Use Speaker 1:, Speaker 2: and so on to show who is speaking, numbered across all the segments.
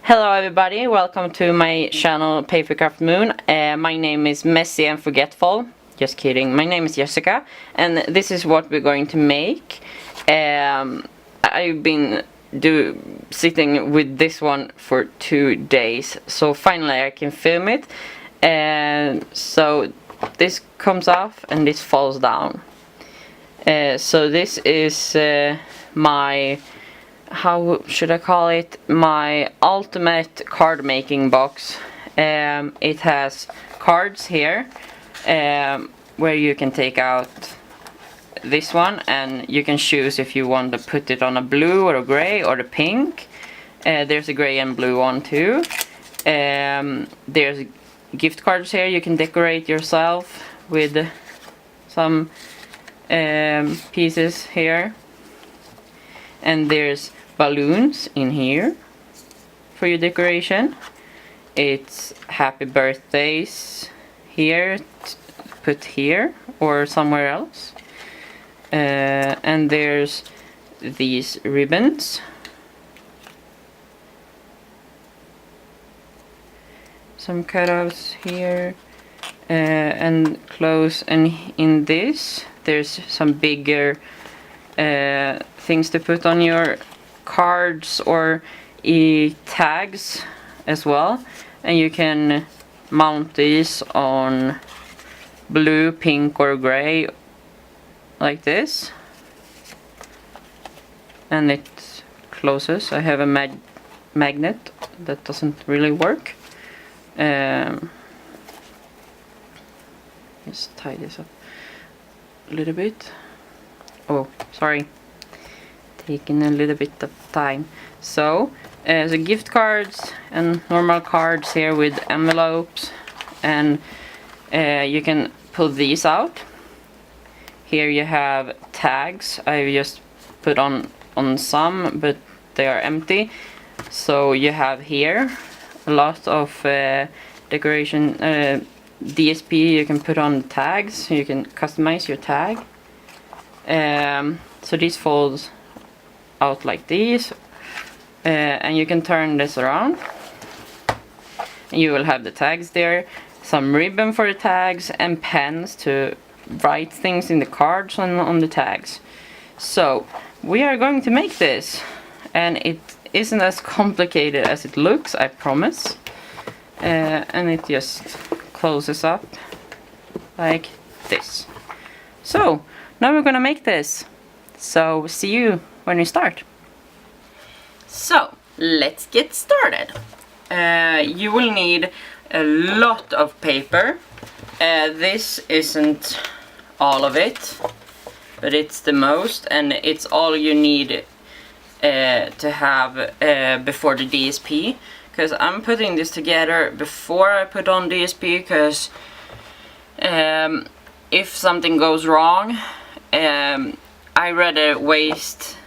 Speaker 1: Hello everybody, welcome to my channel Papercraft Moon. My name is Messy and Forgetful. Just kidding, my name is Jessica and this is what we're going to make. I've been sitting with this one for 2 days, so finally I can film it. So this comes off and this falls down. So this is my, how should I call it, my ultimate card making box. It has cards here where you can take out this one and you can choose if you want to put it on a blue or a gray or a pink. There's a gray and blue one too. There's gift cards here you can decorate yourself with some pieces here, and there's balloons in here for your decoration. It's happy birthdays here, put here or somewhere else. And there's these ribbons, some cutouts here, and close, and in this there's some bigger things to put on your cards or tags as well, and you can mount these on blue, pink or gray like this, and it closes. I have a magnet that doesn't really work. Just tie this up a little bit. Oh, sorry, taking a little bit of time. So the gift cards and normal cards here with envelopes, and you can pull these out. Here you have tags. I just put on some, but they are empty. So you have here a lot of decoration, DSP. You can put on tags. You can customize your tag. So this folds out like these, and you can turn this around and you will have the tags there, some ribbon for the tags, and pens to write things in the cards and on the tags. So we are going to make this, and it isn't as complicated as it looks, I promise. And it just closes up like this. So now we're gonna make this. So see you when we start. So let's get started. You will need a lot of paper. This isn't all of it, but it's the most, and it's all you need to have before the DSP. Because I'm putting this together before I put on DSP, because if something goes wrong, I rather waste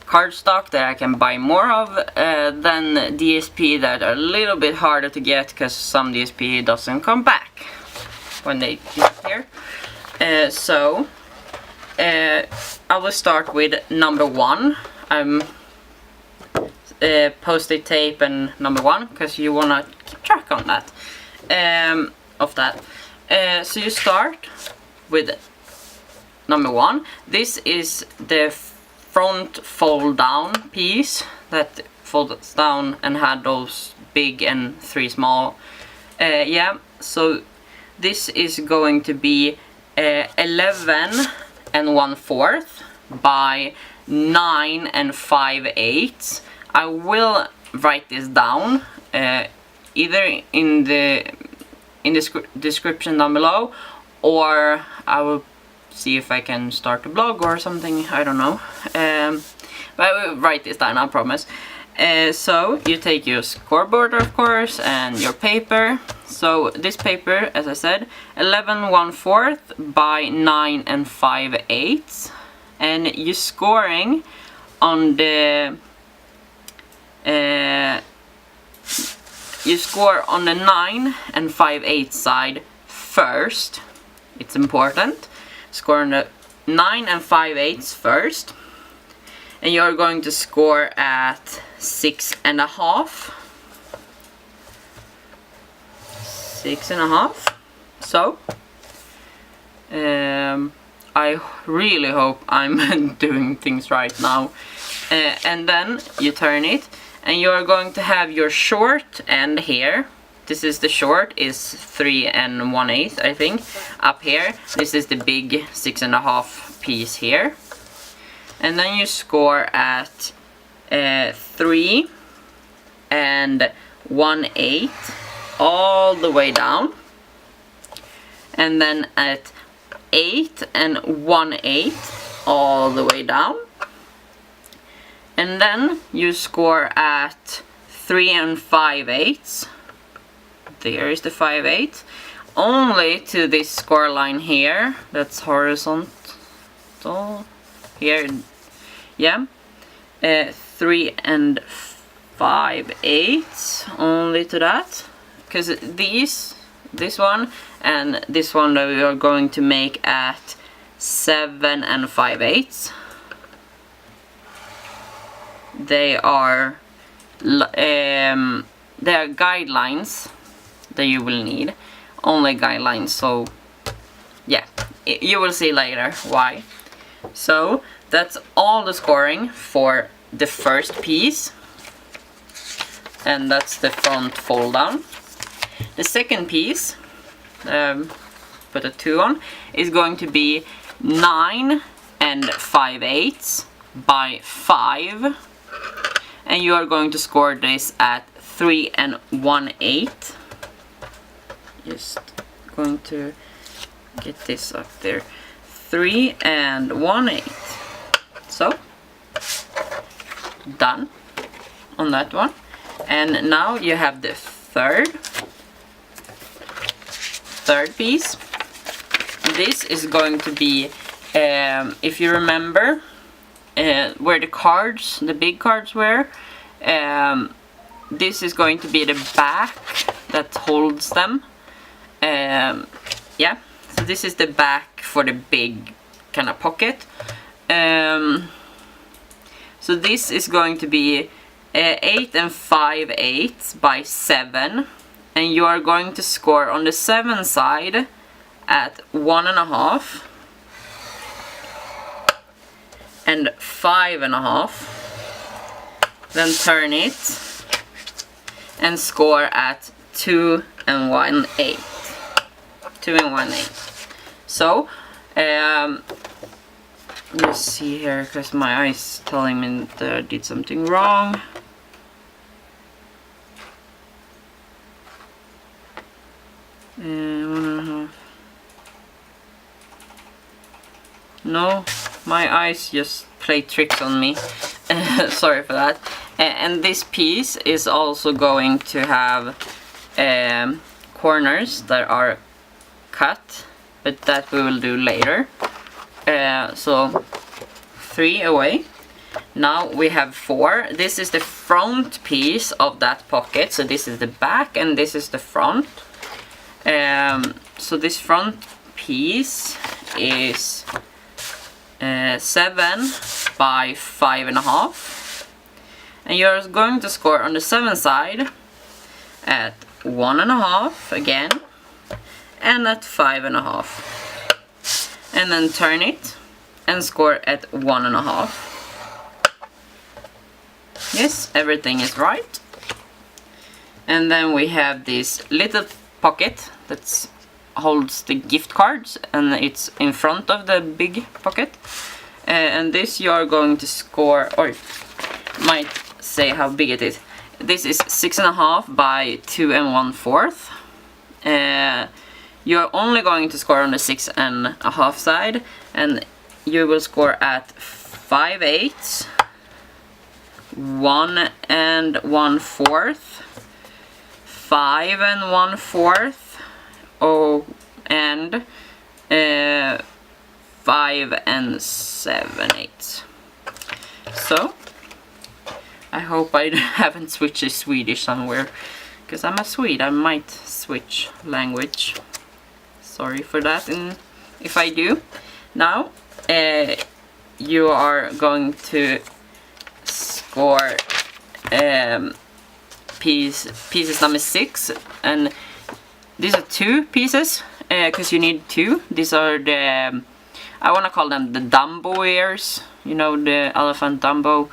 Speaker 1: cardstock that I can buy more of than DSP that are a little bit harder to get, because some DSP doesn't come back when they disappear. So I will start with number 1. I'm post-it tape and number 1, because you wanna keep track on that of that. So you start with number 1. This is the front fold down piece that folds down and had those big and 3 small. Yeah, so this is going to be 11 1/4 by 9 5/8. I will write this down either in the description down below, or I will see if I can start a blog or something, I don't know. But I will write this down, I promise. So you take your scoreboard, of course, and your paper. So this paper, as I said, 11 1/4 by 9 5/8, and you're scoring on the you score on the 9 5/8 side first. It's important. Score on the 9 5/8 first, and you're going to score at 6.5. 6.5. So I really hope I'm doing things right now. And then you turn it, and you're going to have your short end here. This is the short, is 3 1/8, I think. Up here, this is the big 6.5 piece here. And then you score at 3 1/8 all the way down. And then at 8 1/8 all the way down. And then you score at 3 5/8. There is the 5/8. Only to this score line here, that's horizontal. Here, yeah. 3 5/8. Only to that. Because this one and this one that we are going to make at 7 5/8. They are guidelines that you will need. Only guidelines, so yeah, you will see later why. So that's all the scoring for the first piece, and that's the front fold down. The second piece, put a 2 on, is going to be 9 5/8 by 5, and you are going to score this at 3 1/8. Just going to get this up there. 3 1/8. So done on that one. And now you have the third piece. This is going to be, if you remember where the big cards were, this is going to be the back that holds them. Yeah, so this is the back for the big kind of pocket. So this is going to be 8 5/8 by 7, and you are going to score on the 7 side at 1.5 and 5.5. Then turn it and score at 2 1/8. 2 1/8. So let's see here, because my eye's telling me that I did something wrong. And 1.5. No, my eyes just play tricks on me. Sorry for that. And this piece is also going to have corners that are cut, but that we will do later. So 3 away. Now we have 4. This is the front piece of that pocket. So this is the back and this is the front. So this front piece is 7 by 5.5. And you're going to score on the 7 side at 1.5 again, and at 5.5. And then turn it and score at 1.5. Yes, everything is right. And then we have this little pocket that holds the gift cards, and it's in front of the big pocket. And this you are going to score, or might say how big it is. This is 6.5 by 2 1/4. You're only going to score on the 6.5 side, and you will score at 5/8, 1 1/4, 5 1/4, oh, and 5 7/8. So I hope I haven't switched to Swedish somewhere, because I'm a Swede. I might switch language. Sorry for that, and if I do. Now you are going to score pieces number 6, and these are 2 pieces, because you need 2. These are the, I want to call them the Dumbo ears. You know, the elephant Dumbo.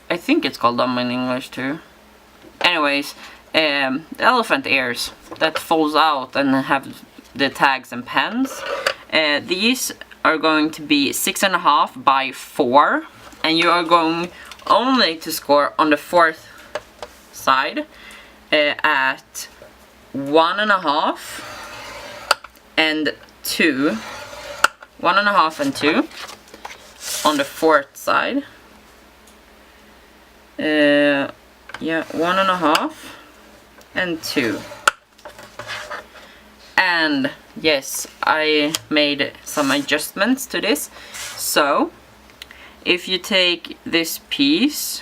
Speaker 1: I think it's called Dumbo in English too. Anyways, the elephant ears that falls out and have the tags and pens. These are going to be 6.5 by 4, and you are going only to score on the 4th side at 1.5 and 2. 1.5 and 2 on the 4th side. Yeah, 1.5 and 2. And yes, I made some adjustments to this. So if you take this piece,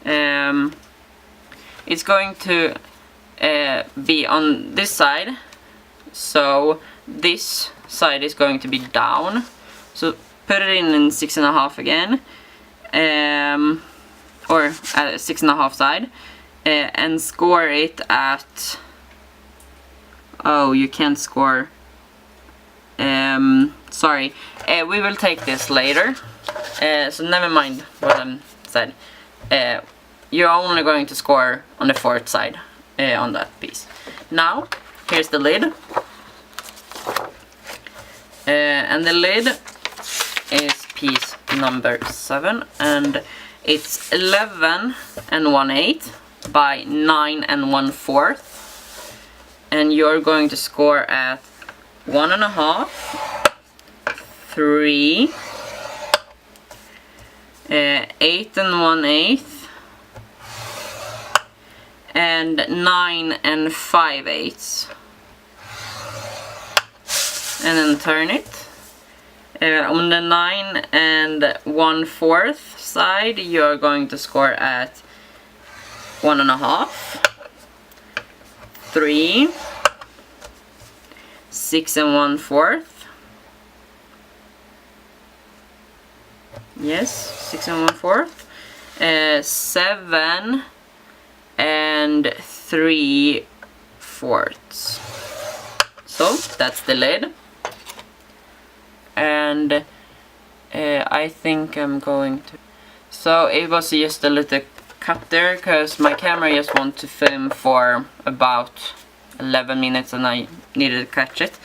Speaker 1: it's going to be on this side, so this side is going to be down. So put it in 6.5 again, or 6.5 side, and score it at, oh, you can't score, sorry, we will take this later, so never mind what I said. You're only going to score on the 4th side on that piece. Now, here's the lid. And the lid is piece number 7, and it's 11 1/8 by 9 1/4. And you're going to score at 1.5, 3, 8 1/8, and 9 5/8. And then turn it. On the 9 1/4 side, you're going to score at 1.5, 3, 6 1/4. Yes, 6 1/4. 7 3/4. So that's the lid. And I think I'm going to, so it was just a little cut there because my camera just wanted to film for about 11 minutes and I needed to catch it.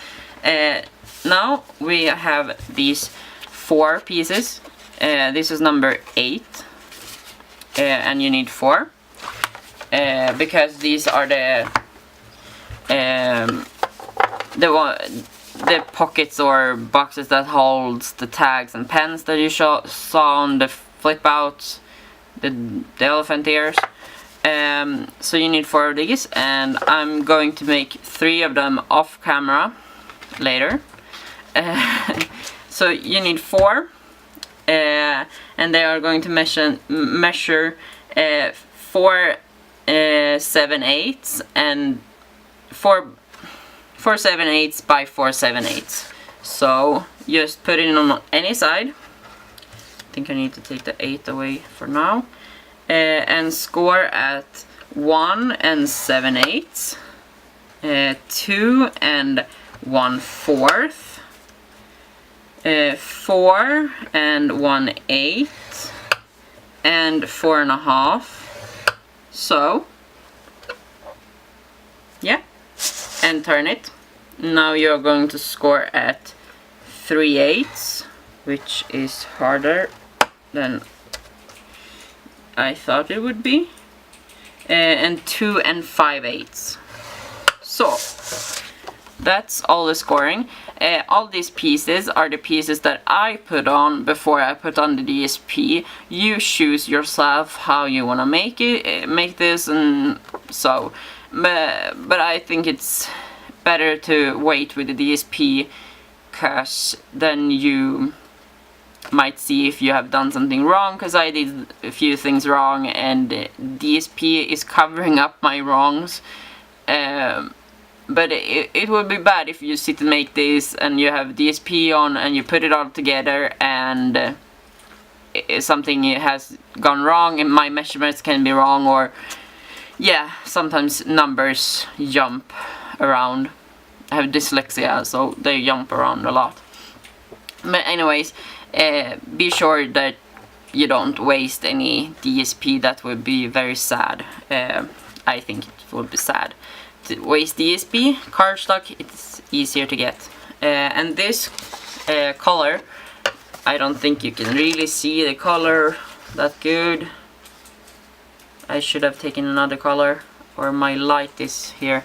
Speaker 1: Now we have these 4 pieces. This is number 8, and you need 4 because these are the pockets or boxes that holds the tags and pens that you saw on the flip outs, the elephant ears. So you need 4 of these, and I'm going to make 3 of them off camera later. So you need 4, and they are going to measure 4 7/8 and 4 7/8 by 4 7/8. So just put it on any side. I think I need to take the 8 away for now. And score at 1 7/8, 2 1/4, 4 1/8, and 4.5. So yeah, and turn it. Now you're going to score at 3/8, which is harder than I thought it would be, and 2 5/8. So that's all the scoring. All these pieces are the pieces that I put on before I put on the DSP. You choose yourself how you want to make this, and so. But I think it's better to wait with the DSP, cause then you might see if you have done something wrong, because I did a few things wrong and DSP is covering up my wrongs. But it would be bad if you sit and make this and you have DSP on and you put it all together and something has gone wrong and my measurements can be wrong, or yeah, sometimes numbers jump around. I have dyslexia, so they jump around a lot. But anyways, be sure that you don't waste any DSP. That would be very sad. I think it would be sad to waste DSP. Cardstock, it's easier to get. And this color, I don't think you can really see the color that good. I should have taken another color, or my light is here.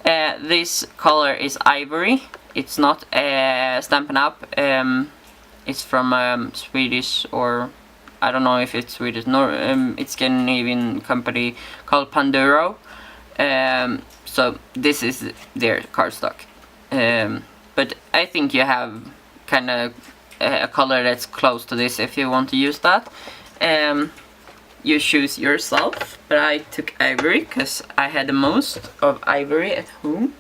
Speaker 1: This color is ivory. It's not Stampin' Up. It's from Swedish, or I don't know if it's Swedish, nor it's Scandinavian company called Panduro. So this is their cardstock. But I think you have kind of a color that's close to this if you want to use that. You choose yourself, but I took ivory because I had the most of ivory at home.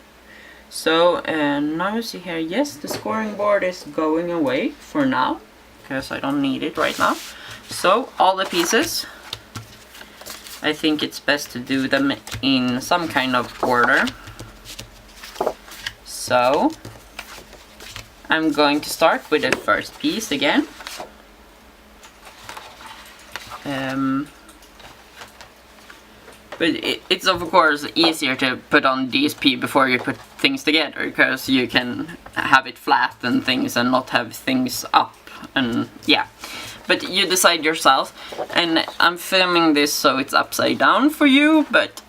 Speaker 1: So now you see here, yes, the scoring board is going away for now because I don't need it right now. So all the pieces, I think it's best to do them in some kind of order. So I'm going to start with the first piece again. But it's of course easier to put on DSP before you put things together, because you can have it flat and things and not have things up, and yeah. But you decide yourself, and I'm filming this so it's upside down for you, but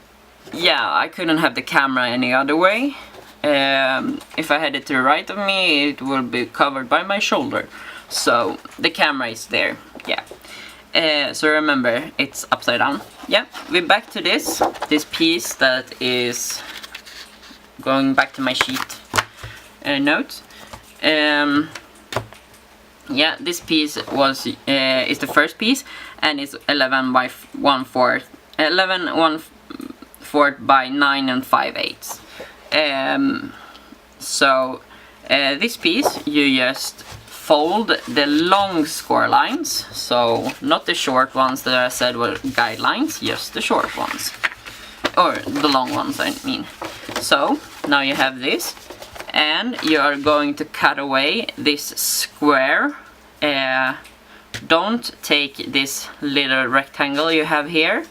Speaker 1: yeah, I couldn't have the camera any other way. If I had it to the right of me, it would be covered by my shoulder. So the camera is there, yeah. So remember, it's upside down. Yeah, we're back to this piece that is going back to my sheet notes. Yeah, this piece was is the first piece, and it's 11 by 1/4, 11 1/4 by 9 5/8. So this piece, you just fold the long score lines, so not the short ones that I said were guidelines, just the short ones, or the long ones I mean. So now you have this, and you are going to cut away this square. Don't take this little rectangle you have here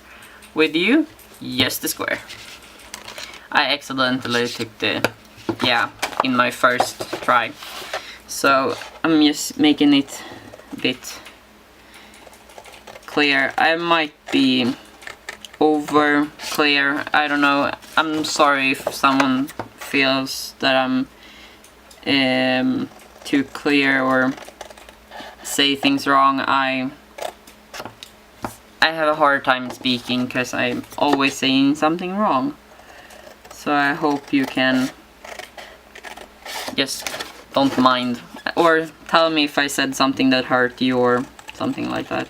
Speaker 1: with you, just the square. I accidentally took the, yeah, in my first try. So I'm just making it a bit clear. I might be over clear, I don't know. I'm sorry if someone feels that I'm too clear or say things wrong. I have a hard time speaking because I'm always saying something wrong. So I hope you can just don't mind, or tell me if I said something that hurt you or something like that.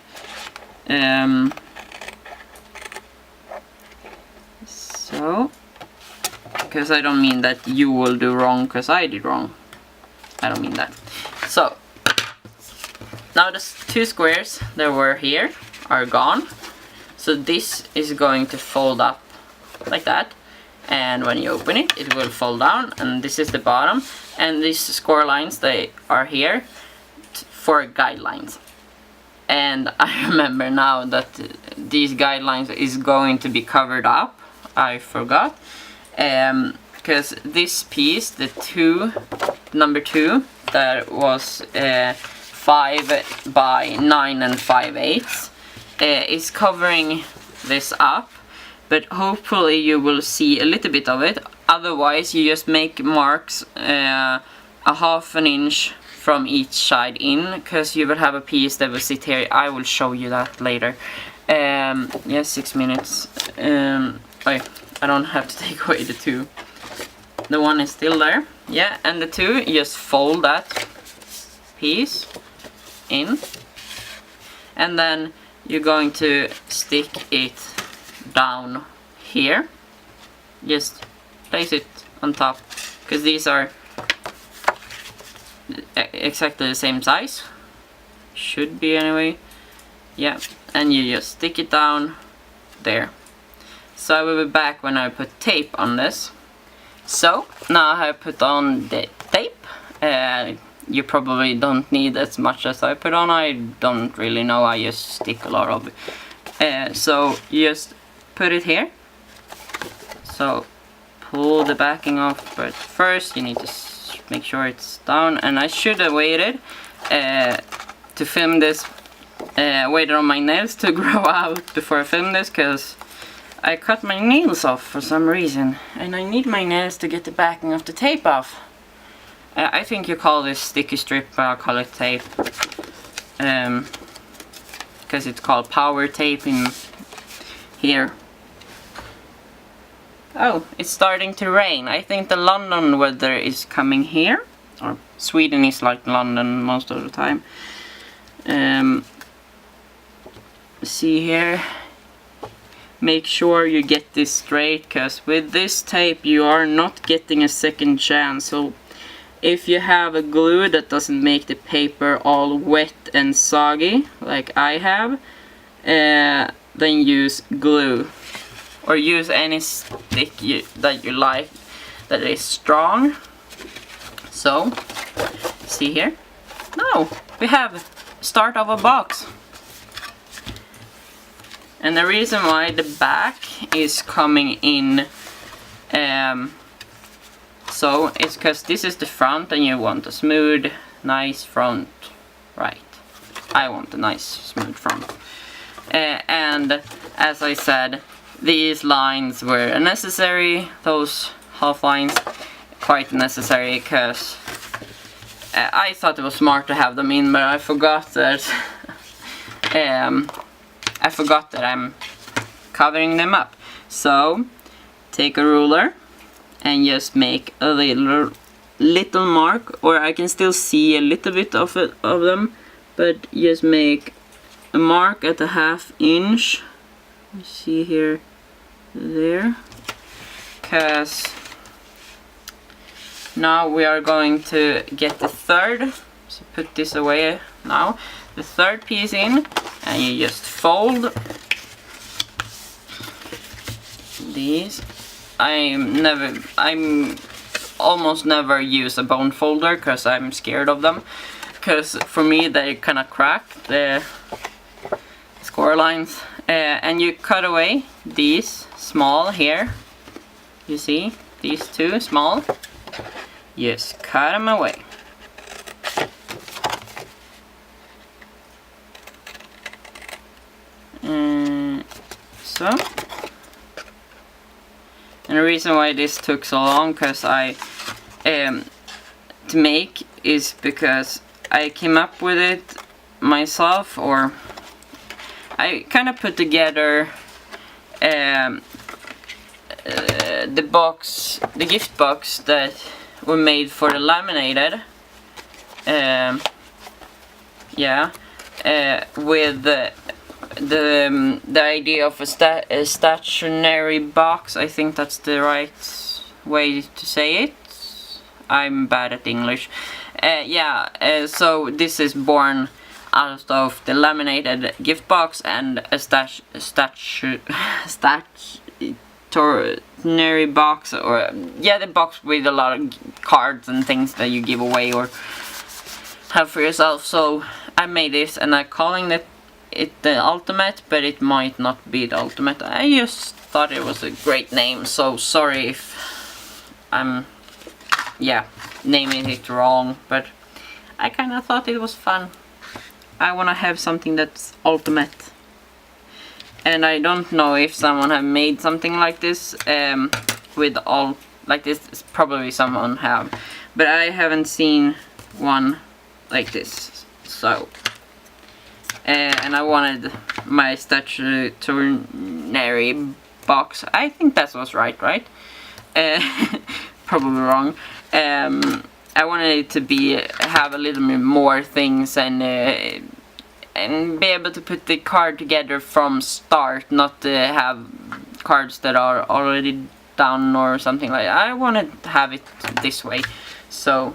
Speaker 1: So, because I don't mean that you will do wrong because I did wrong. I don't mean that. So now the two squares that were here are gone. So this is going to fold up like that, and when you open it, it will fold down, and this is the bottom, and these score lines, they are here for guidelines. And I remember now that these guidelines is going to be covered up. I forgot, because this piece, the number 2, that was 5 by 9 5/8, is covering this up. But hopefully you will see a little bit of it. Otherwise you just make marks a ½ inch from each side in, because you will have a piece that will sit here. I will show you that later. Yeah, 6 minutes. Wait, I don't have to take away the 2. The 1 is still there. Yeah, and the 2, just fold that piece in, and then you're going to stick it down here. Just place it on top, because these are exactly the same size, should be anyway. Yeah, and you just stick it down there. So I will be back when I put tape on this. So now I have put on the tape. You probably don't need as much as I put on. I don't really know, I just stick a lot of it. So you just put it here. So pull the backing off, but first you need to make sure it's down. And I should have waited to film this, waited on my nails to grow out before I film this, because I cut my nails off for some reason, and I need my nails to get the backing of the tape off. I think you call this sticky strip, but I'll call it tape. Because it's called power tape in here. Oh, it's starting to rain. I think the London weather is coming here. Or Sweden is like London most of the time. See here. Make sure you get this straight, because with this tape you are not getting a second chance. So if you have a glue that doesn't make the paper all wet and soggy like I have, then use glue, or use any stick that you like that is strong. So see here, now we have start of a box. And the reason why the back is coming in, so it's because this is the front and you want a smooth, nice front, right? I want a nice, smooth front. And as I said, these lines were necessary, those half lines, quite necessary, because I thought it was smart to have them in, but I forgot that I'm covering them up. So take a ruler and just make a little mark, or I can still see a little bit of them, but just make a mark at a 1/2 inch. You see here, there, because now we are going to get the third. So put this away now. The third piece in, and you just fold these. I'm almost never use a bone folder because I'm scared of them, because for me they kind of crack the score lines. And you cut away these small here, you see these two small, just cut them away. So, and the reason why this took so long to make is because I came up with it myself, or I kind of put together the gift box that were made for the laminated, with the idea of a stationary box. I think that's the right way to say it. I'm bad at English. So this is born out of the laminated gift box and a stationary box, or the box with a lot of cards and things that you give away or have for yourself. So I made this, and I'm calling it the ultimate, but it might not be the ultimate. I just thought it was a great name, so sorry if I'm naming it wrong, but I kind of thought it was fun. I want to have something that's ultimate, and I don't know if someone have made something like this with all like this. It's probably someone have, but I haven't seen one like this. So and I wanted my stationary box. I think that was right? Probably wrong. I wanted it to have a little bit more things, and be able to put the card together from start, not to have cards that are already done or something like that. I wanted to have it this way. So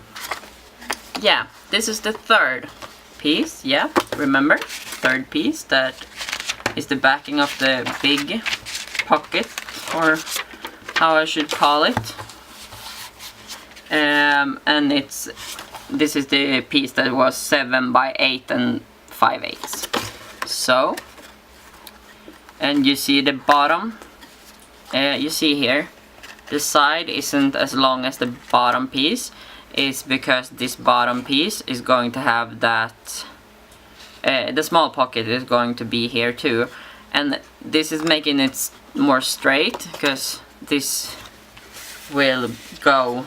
Speaker 1: yeah, this is the third piece. Yeah, remember, third piece, that is the backing of the big pocket. or how I should call it. And this is the piece that was 7 by 8 and 5/8. So, and you see the bottom, you see here, the side isn't as long as the bottom piece, is because this bottom piece is going to have that, the small pocket is going to be here too, and this is making it more straight, because this will go,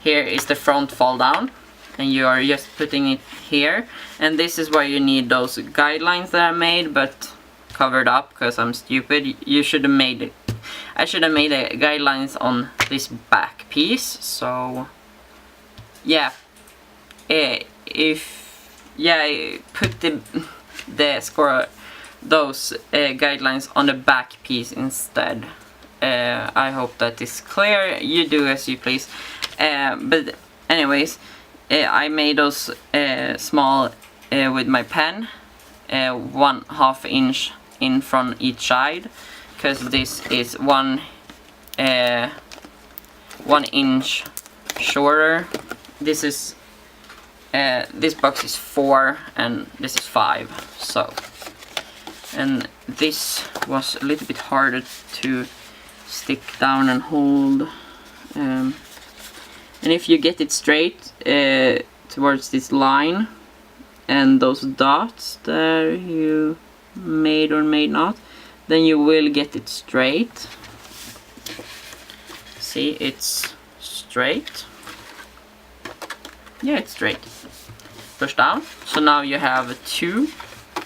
Speaker 1: here is the front fold down, and you are just putting it here, and this is why you need those guidelines that I made but covered up because I'm stupid. You should have made it, I should have made the guidelines on this back piece. So yeah, put those guidelines on the back piece instead. I hope that is clear. You do as you please. But anyways, I made those small with my pen, 1/2 inch in from each side, because this is 1 inch shorter. This is this box is 4 and this is 5. So, and this was a little bit harder to stick down and hold. And if you get it straight towards this line and those dots there you made or made not, then you will get it straight. See, it's straight. Yeah, it's straight. Push down. So now you have 2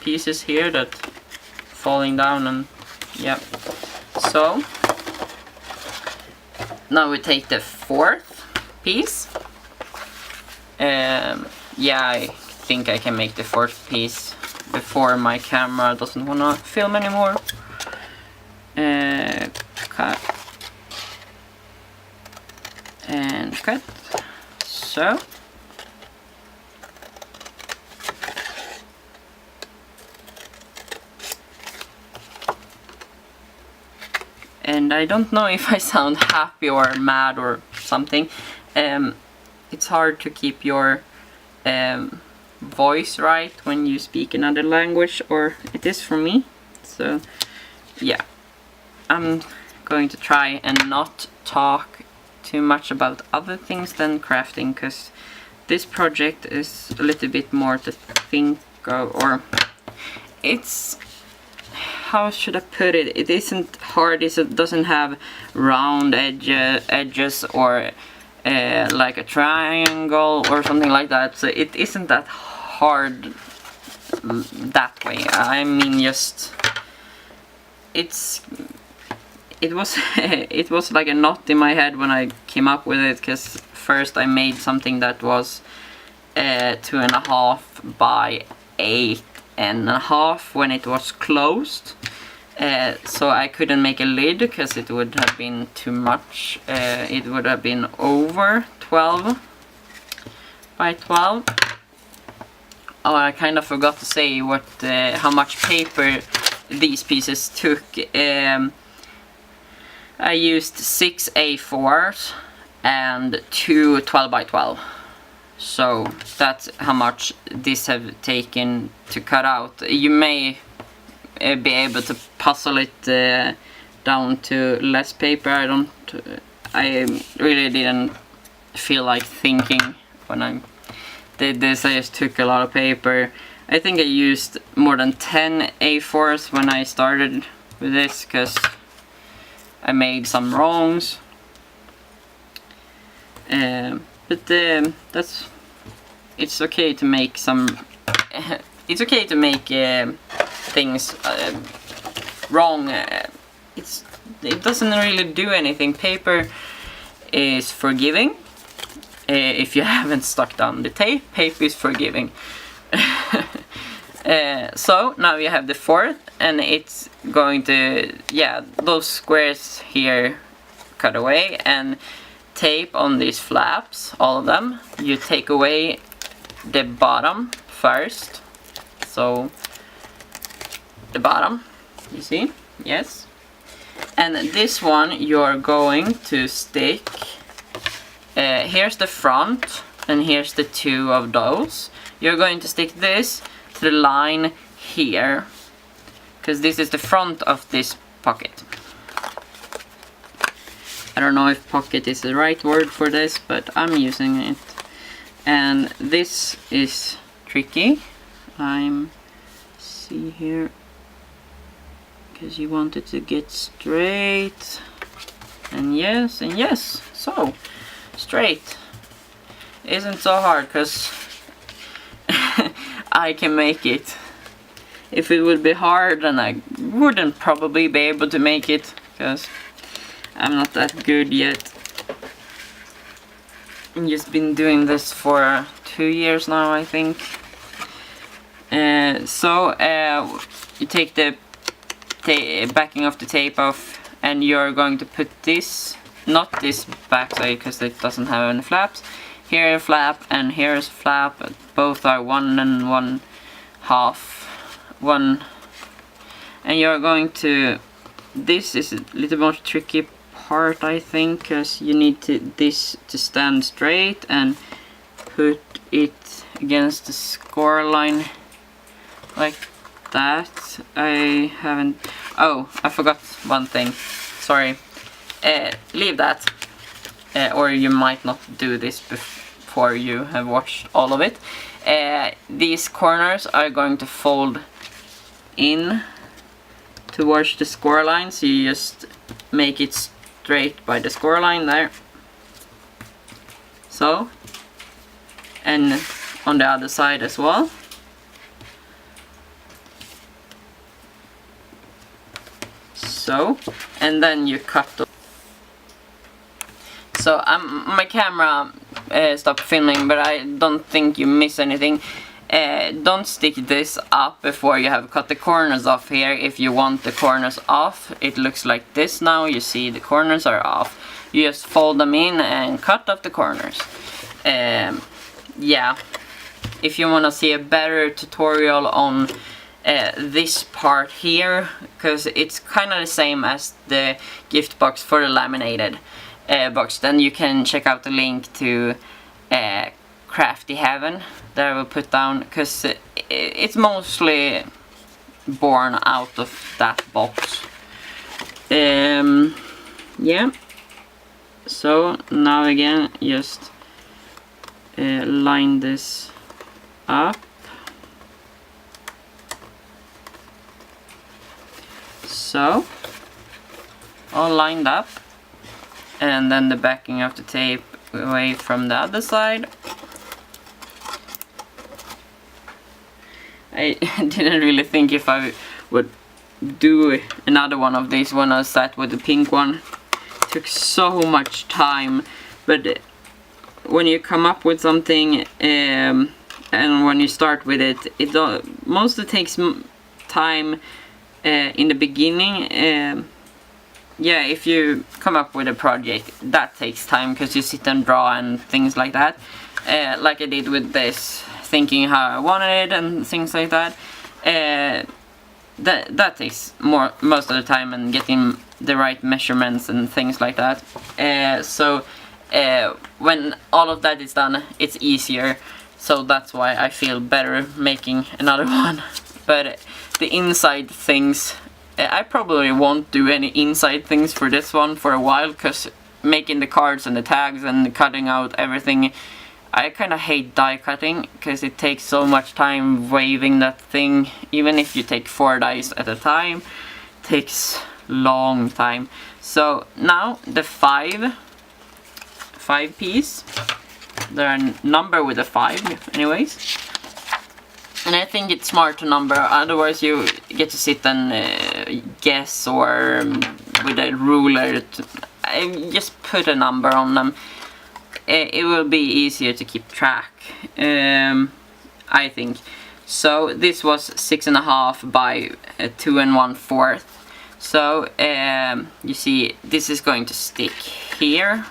Speaker 1: pieces here that falling down, and yeah. So now we take the 4th piece. Yeah, I think I can make the 4th piece before my camera doesn't wanna film anymore. Cut and cut. So and I don't know if I sound happy or mad or something. It's hard to keep your voice right when you speak another language, or it is for me. So yeah, I'm going to try and not talk too much about other things than crafting, because this project is a little bit more to think of, or it's, how should I put it? It isn't hard. It doesn't have round edges or like a triangle or something like that. So it isn't that hard that way. I mean, just it was it was like a knot in my head when I came up with it, because first I made something that was 2.5 by 8.5 when it was closed, so I couldn't make a lid because it would have been too much. It would have been over 12 by 12. Oh, I kind of forgot to say what how much paper these pieces took. I used 6 A4s and 2 12 by 12. So that's how much this have taken to cut out. You may be able to puzzle it down to less paper. I really didn't feel like thinking when I did this. I just took a lot of paper. I think I used more than 10 A4s when I started with this, because I made some wrongs. But it's okay to make some it's okay to make things wrong. It doesn't really do anything. Paper is forgiving. If you haven't stuck down the tape, paper is forgiving. So now you have the 4th, and it's going to, yeah, those squares here cut away, and tape on these flaps, all of them. You take away the bottom first. So the bottom, you see, yes, And this one you're going to stick, here's the front and here's the two of those. You're going to stick this to the line here, because this is the front of this pocket. I don't know if pocket is the right word for this, but I'm using it. And this is tricky. See here, because you want it to get straight. And yes, so straight. Isn't so hard, because I can make it. If it would be hard, then I wouldn't probably be able to make it, because I'm not that good yet. I've just been doing this for 2 years now, I think. You take the backing of the tape off, and you're going to put this, not this back side because it doesn't have any flaps. Here a flap and here's a flap. Both are 1 and 1/2. And you're going to, this is a little more tricky part, I think, because you need this to stand straight and put it against the score line like that. I haven't, oh, I forgot one thing, sorry. Leave that, or you might not do this before you have watched all of it. These corners are going to fold in towards the score line, so you just make it straight by the score line there. So, and on the other side as well. So, and then you cut the. So my camera stopped filming, but I don't think you miss anything. Don't stick this up before you have cut the corners off here. If you want the corners off, it looks like this now. You see the corners are off. You just fold them in and cut off the corners. Yeah, if you want to see a better tutorial on this part here, because it's kind of the same as the gift box for the laminated box, then you can check out the link to Crafty Heaven that I will put down, because it's mostly born out of that box. Yeah, so now again just line this up. So, all lined up, and then the backing of the tape away from the other side. I didn't really think if I would do another one of these when I sat with the pink one. It took so much time, but when you come up with something and when you start with it, it mostly takes time in the beginning. Yeah, if you come up with a project, that takes time because you sit and draw and things like that. Like I did with this, thinking how I wanted it and things like that. That takes most of the time, and getting the right measurements and things like that. So when all of that is done, it's easier. So that's why I feel better making another one. But the inside things, I probably won't do any inside things for this one for a while, because making the cards and the tags and cutting out everything, I kind of hate die cutting, because it takes so much time waving that thing. Even if you take 4 dies at a time, it takes long time. So now the 5 piece, they're numbered with a 5 anyways. And I think it's smart to number, otherwise you get to sit and guess, or with a ruler. Just put a number on them. It will be easier to keep track, I think. So this was 6.5 by 2 1/4. So you see, this is going to stick here.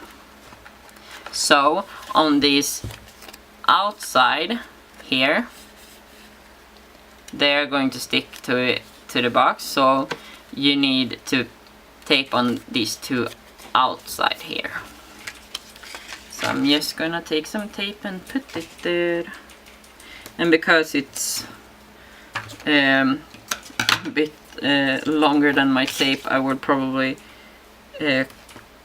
Speaker 1: So on this outside here, they're going to stick to the box. So you need to tape on these two outside here. So I'm just gonna take some tape and put it there. And because it's a bit longer than my tape, I would probably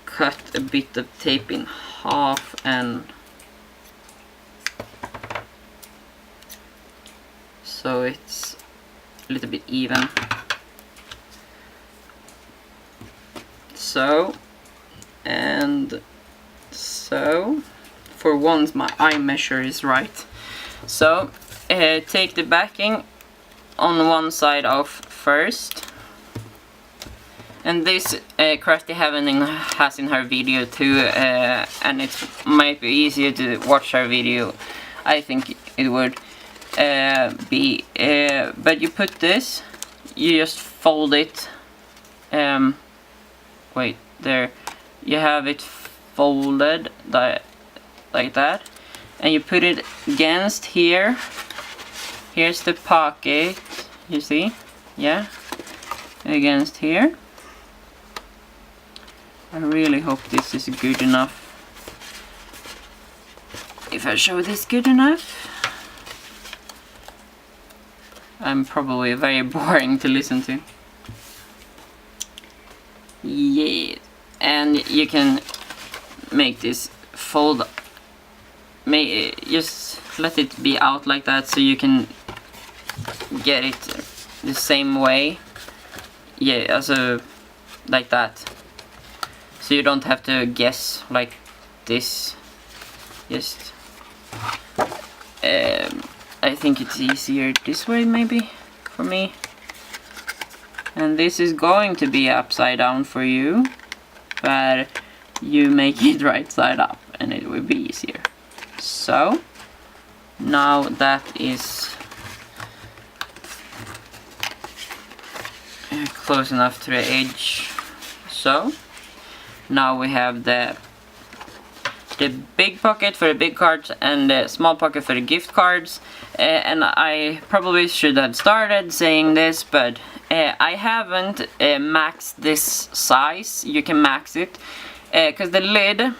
Speaker 1: cut a bit of tape in half and so it's a little bit even. So and so, for once my eye measure is right. So take the backing on one side off first, and this Crafty Heaven has in her video too, and it might be easier to watch her video. I think it would be, but you put this, you just fold it, wait, there, you have it folded like that, and you put it against here. Here's the pocket, you see, yeah, against here. I really hope this is good enough. If I show this good enough, I'm probably very boring to listen to. Yeah, and you can make this fold, just let it be out like that so you can get it the same way. Yeah, also like that, so you don't have to guess like this. Just I think it's easier this way maybe for me, and this is going to be upside down for you, but you make it right side up and it will be easier. So now that is close enough to the edge. So now we have the big pocket for the big cards and the small pocket for the gift cards, and I probably should have started saying this, but I haven't maxed this size. You can max it because the lid,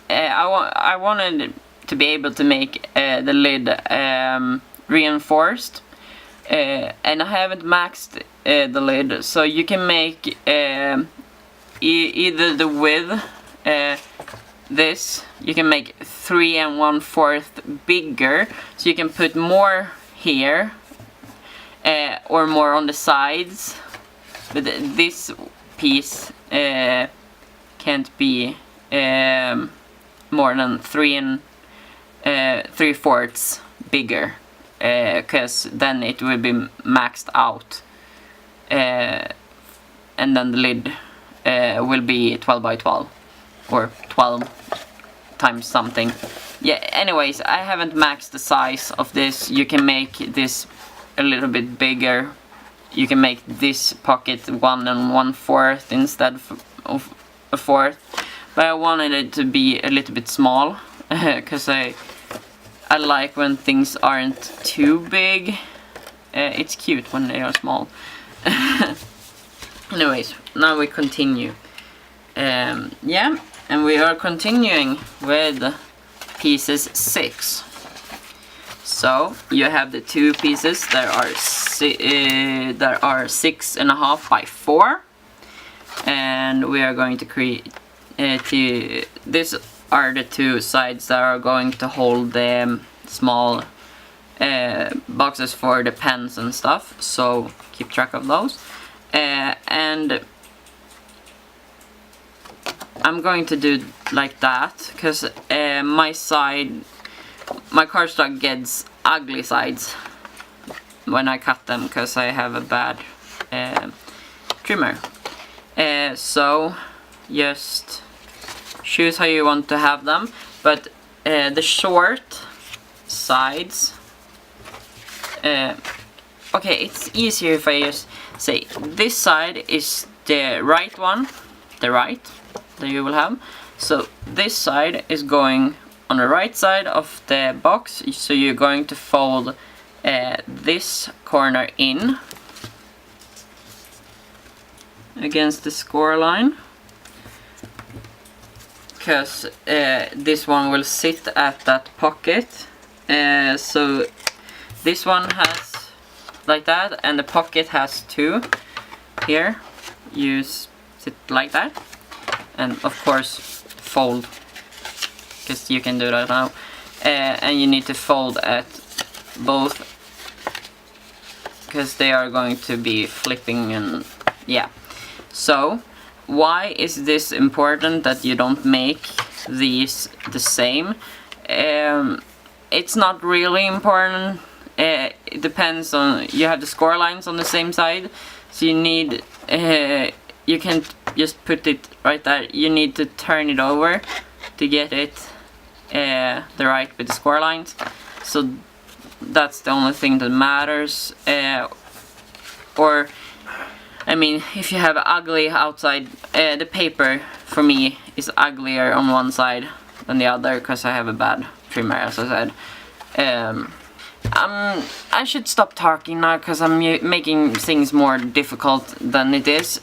Speaker 1: I wanted to be able to make the lid reinforced, and I haven't maxed the lid, so you can make either the width, this you can make 3 1/4 bigger, so you can put more here or more on the sides, but this piece can't be more than 3 3/4 bigger, because then it will be maxed out, and then the lid will be 12 by 12 or 12 times something. Yeah, anyways, I haven't maxed the size of this. You can make this a little bit bigger. You can make this pocket 1 1/4 instead of a 1/4, but I wanted it to be a little bit small because I like when things aren't too big. It's cute when they are small. Anyways, now we continue. Yeah, and we are continuing with pieces 6. So you have the two pieces that are 6.5 by 4, and we are going to create. These are the two sides that are going to hold the small boxes for the pens and stuff. So keep track of those, and I'm going to do like that because my cardstock gets ugly sides when I cut them because I have a bad trimmer. So just choose how you want to have them, but the short sides, okay, it's easier if I just say this side is the right one, the right that you will have. So this side is going on the right side of the box, so you're going to fold this corner in, against the score line, because this one will sit at that pocket. So this one has like that, and the pocket has 2 here. You sit like that, and of course fold, because you can do that now. And you need to fold at both, because they are going to be flipping, and yeah. So why is this important that you don't make these the same? It's not really important. It depends on, you have the score lines on the same side, so you need, you can't just put it right there. You need to turn it over to get it the right with the score lines. So that's the only thing that matters. Or I mean, if you have ugly outside, the paper for me is uglier on one side than the other, because I have a bad trimmer, as I said. I should stop talking now, because I'm making things more difficult than it is.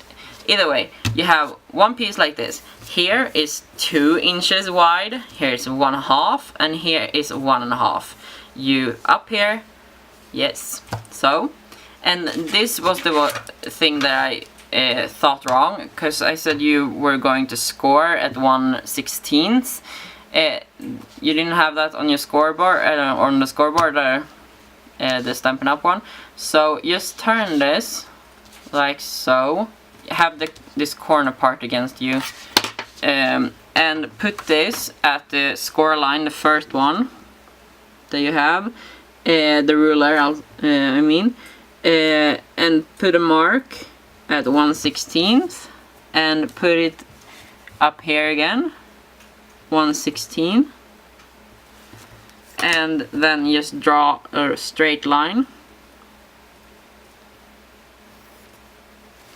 Speaker 1: Either way, you have one piece like this. Here is 2 inches wide, here is 1/2, and here is 1.5. You up here, yes. So, and this was the thing that I thought wrong, because I said you were going to score at 1/16. You didn't have that on your scoreboard, or on the scoreboard, the Stampin' Up one. So just turn this like so. Have this corner part against you, and put this at the score line, the first one that you have, the ruler, I mean, and put a mark at 1/16, and put it up here again, 1/16, and then just draw a straight line.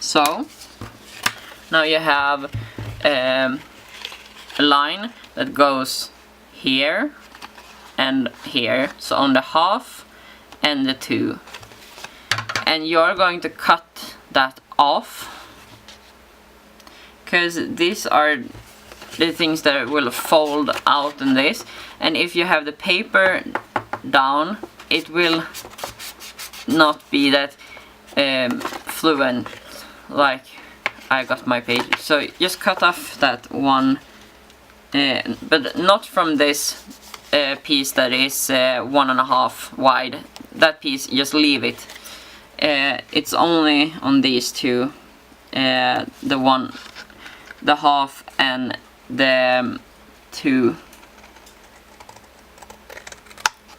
Speaker 1: So now you have a line that goes here and here, so on the 1/2 and the 2, and you're going to cut that off, because these are the things that will fold out in this, and if you have the paper down, it will not be that fluent like I got my page. So just cut off that one, but not from this piece that is 1.5 wide. That piece, just leave it. It's only on these 2, the 1.5 and the 2.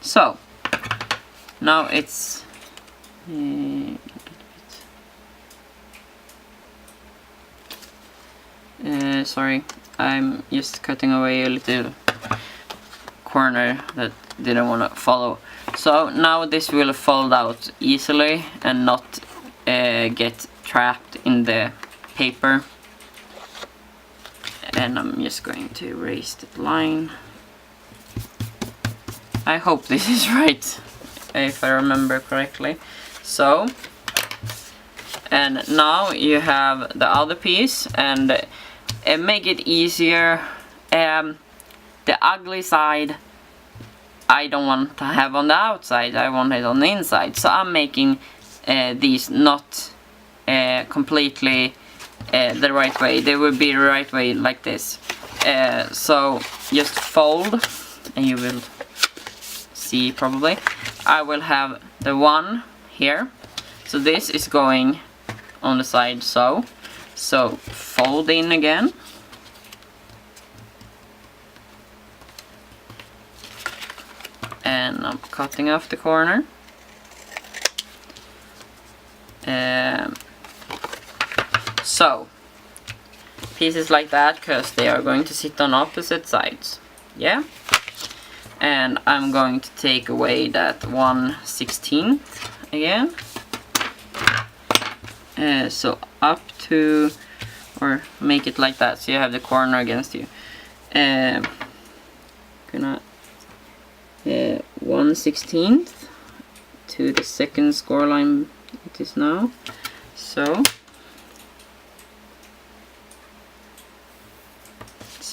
Speaker 1: So now it's sorry, I'm just cutting away a little corner that didn't want to follow. So now this will fold out easily and not get trapped in the paper. And I'm just going to erase that line. I hope this is right, if I remember correctly. So, and now you have the other piece, and make it easier. The ugly side I don't want to have on the outside, I want it on the inside. So I'm making these not completely the right way. They will be the right way like this. So just fold, and you will see probably. I will have the one here. So this is going on the side, so fold in again. And I'm cutting off the corner. So pieces like that, because they are going to sit on opposite sides. Yeah. And I'm going to take away that 1/16 again. So up to, or make it like that, so you have the corner against you. Gonna 1/16 to the second score line it is now. So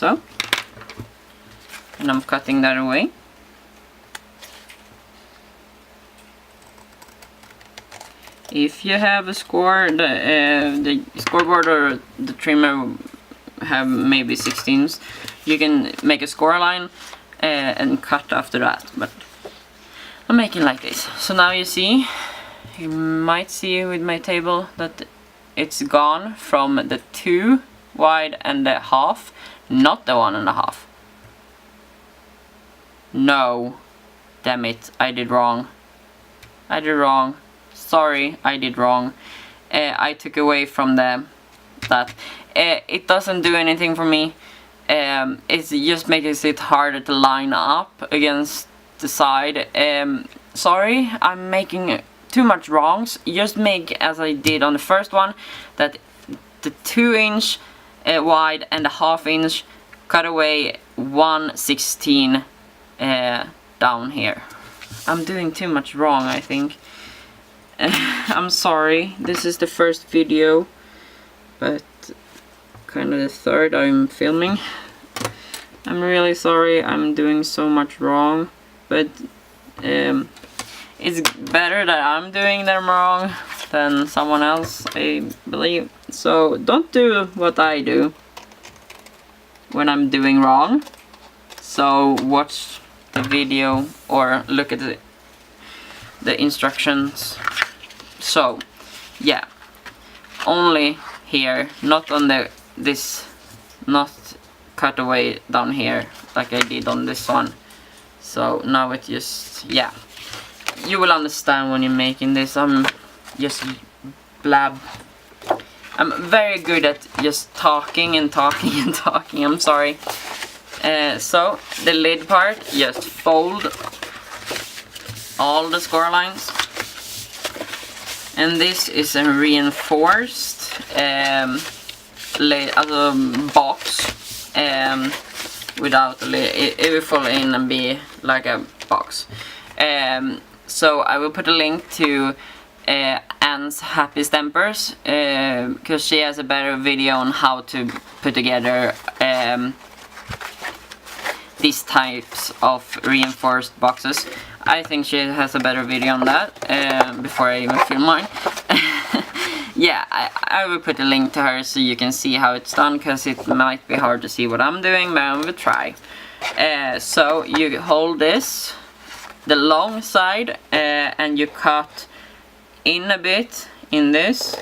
Speaker 1: so. And I'm cutting that away. If you have a score, the scoreboard or the trimmer have maybe 16s, you can make a score line and cut after that. But I'm making like this. So now you might see with my table that it's gone from the 2 wide and the half, not the 1.5. No, damn it, I did wrong. Sorry, I did wrong. I took away from that. It doesn't do anything for me. It just makes it harder to line up against the side. Sorry, I'm making too much wrongs. Just make as I did on the first one, that the 2-inch wide and the 1/2 inch, cut away 1/16 down here. I'm doing too much wrong, I think. I'm sorry, this is the first video, but kind of the third I'm filming. I'm really sorry, I'm doing so much wrong, but it's better that I'm doing them wrong than someone else, I believe. So don't do what I do when I'm doing wrong. So watch the video or look at the instructions. So yeah, only here, not on this, not cut away down here like I did on this one. So now it just, yeah, you will understand when you're making this. I'm just blab. I'm very good at just talking and talking and talking. I'm sorry. So the lid part, just fold all the score lines. And this is a reinforced box without a lid. It will fall in and be like a box. So I will put a link to Anne's Happy Stampers, because she has a better video on how to put together these types of reinforced boxes. I think she has a better video on that before I even film mine. Yeah, I will put a link to her so you can see how it's done, because it might be hard to see what I'm doing, but I will try. So you hold this, the long side, and you cut in a bit in this,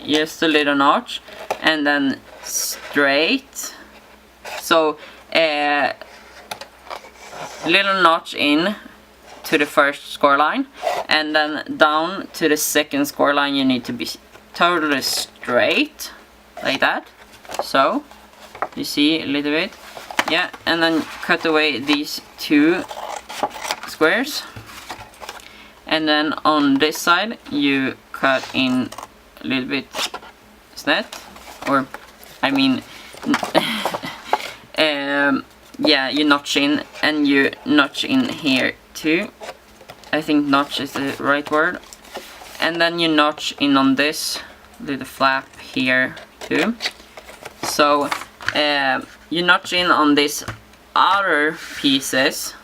Speaker 1: just a little notch, and then straight. So little notch in to the first score line, and then down to the second score line you need to be totally straight, like that. So you see a little bit, yeah, and then cut away these 2 squares, and then on this side you cut in a little bit snett, or I mean yeah, you notch in, and you notch in here too. I think notch is the right word. And then you notch in on this little flap here too. So you notch in on these outer pieces,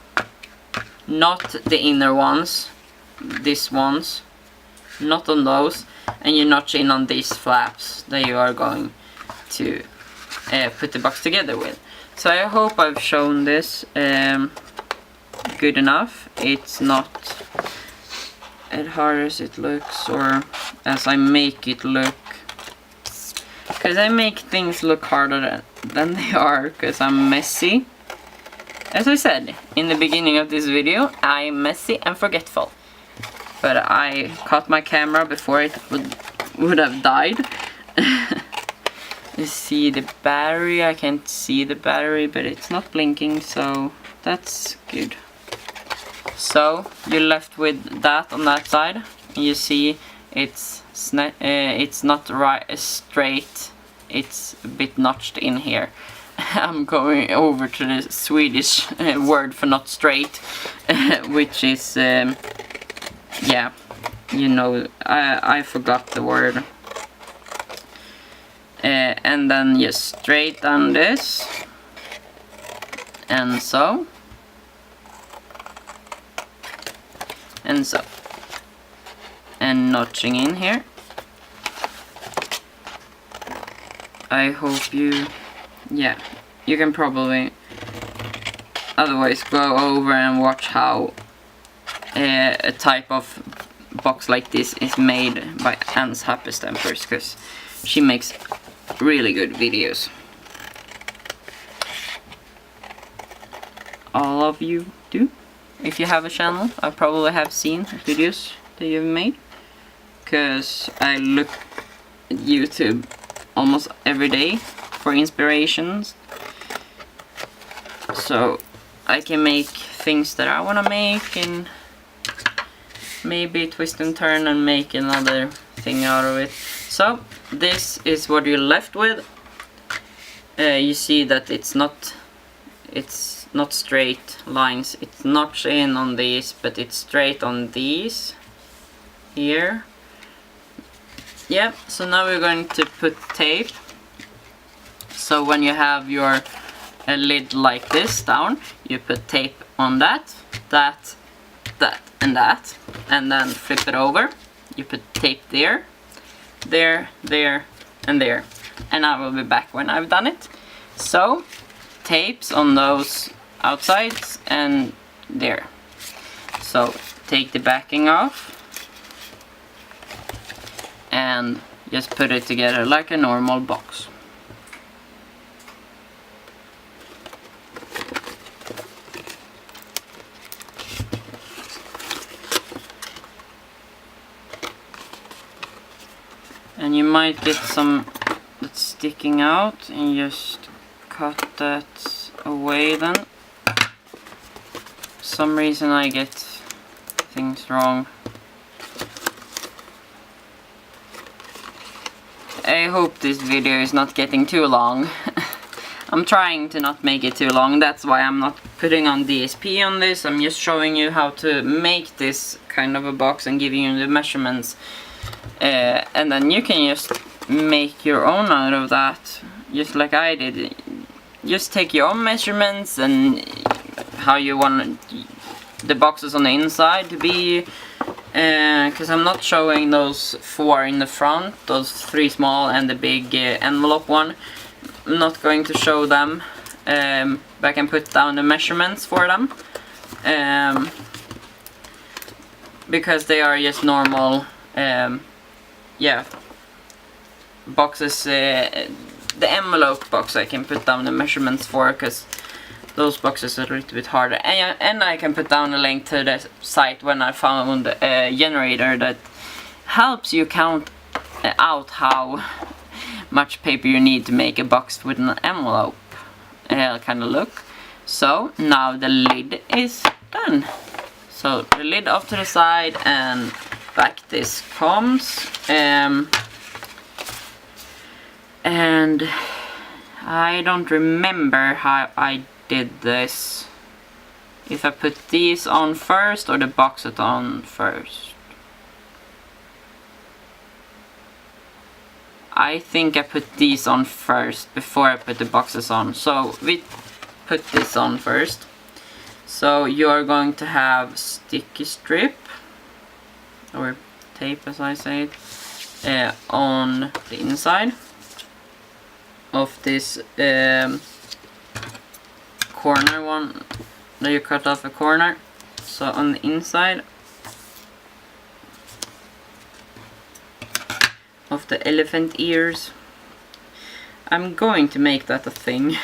Speaker 1: not the inner ones, these ones, not on those, and you notch in on these flaps that you are going to put the box together with. So I hope I've shown this good enough. It's not as hard as it looks, or as I make it look, because I make things look harder than they are, because I'm messy. As I said in the beginning of this video, I'm messy and forgetful. But I caught my camera before it would have died. You see the battery, I can't see the battery, but it's not blinking, so that's good. So you're left with that on that side. You see it's not right straight, it's a bit notched in here. I'm going over to the Swedish word for not straight, which is yeah, you know, I forgot the word. And then just straight down this, and so, and so, and notching in here. I hope you, yeah, you can probably otherwise go over and watch how a type of box like this is made by Anne's Happy Stampers, because she makes really good videos. All of you do. If you have a channel, I probably have seen videos that you've made, because I look at YouTube almost every day for inspirations, so I can make things that I want to make and maybe twist and turn and make another thing out of it. So this is what you're left with. You see that it's not straight lines. It's notched in on these, but it's straight on these here. Yeah, so now we're going to put tape. So when you have your lid like this down, you put tape on that, that, and that, and then flip it over. You put tape there, there, there, and there. And I will be back when I've done it. So, tapes on those outsides and there. So, take the backing off and just put it together like a normal box. And you might get some that's sticking out, and just cut that away then. For some reason I get things wrong. I hope this video is not getting too long. I'm trying to not make it too long, that's why I'm not putting on DSP on this. I'm just showing you how to make this kind of a box and giving you the measurements. And then you can just make your own out of that, just like I did. Just take your own measurements and how you want the boxes on the inside to be. Because I'm not showing those 4 in the front, those 3 small and the big envelope one. I'm not going to show them, but I can put down the measurements for them. Because they are just normal, yeah, boxes. The envelope box I can put down the measurements for, because those boxes are a little bit harder. And I can put down a link to the site when I found a generator that helps you count out how much paper you need to make a box with an envelope kind of look. So now the lid is done. So the lid off to the side and back this comes. And I don't remember how I did this. If I put these on first or the boxes on first. I think I put these on first before I put the boxes on. So we put this on first. So you're going to have sticky strip, or tape as I say it, on the inside of this corner one that you cut off a corner. So on the inside of the elephant ears. I'm going to make that a thing.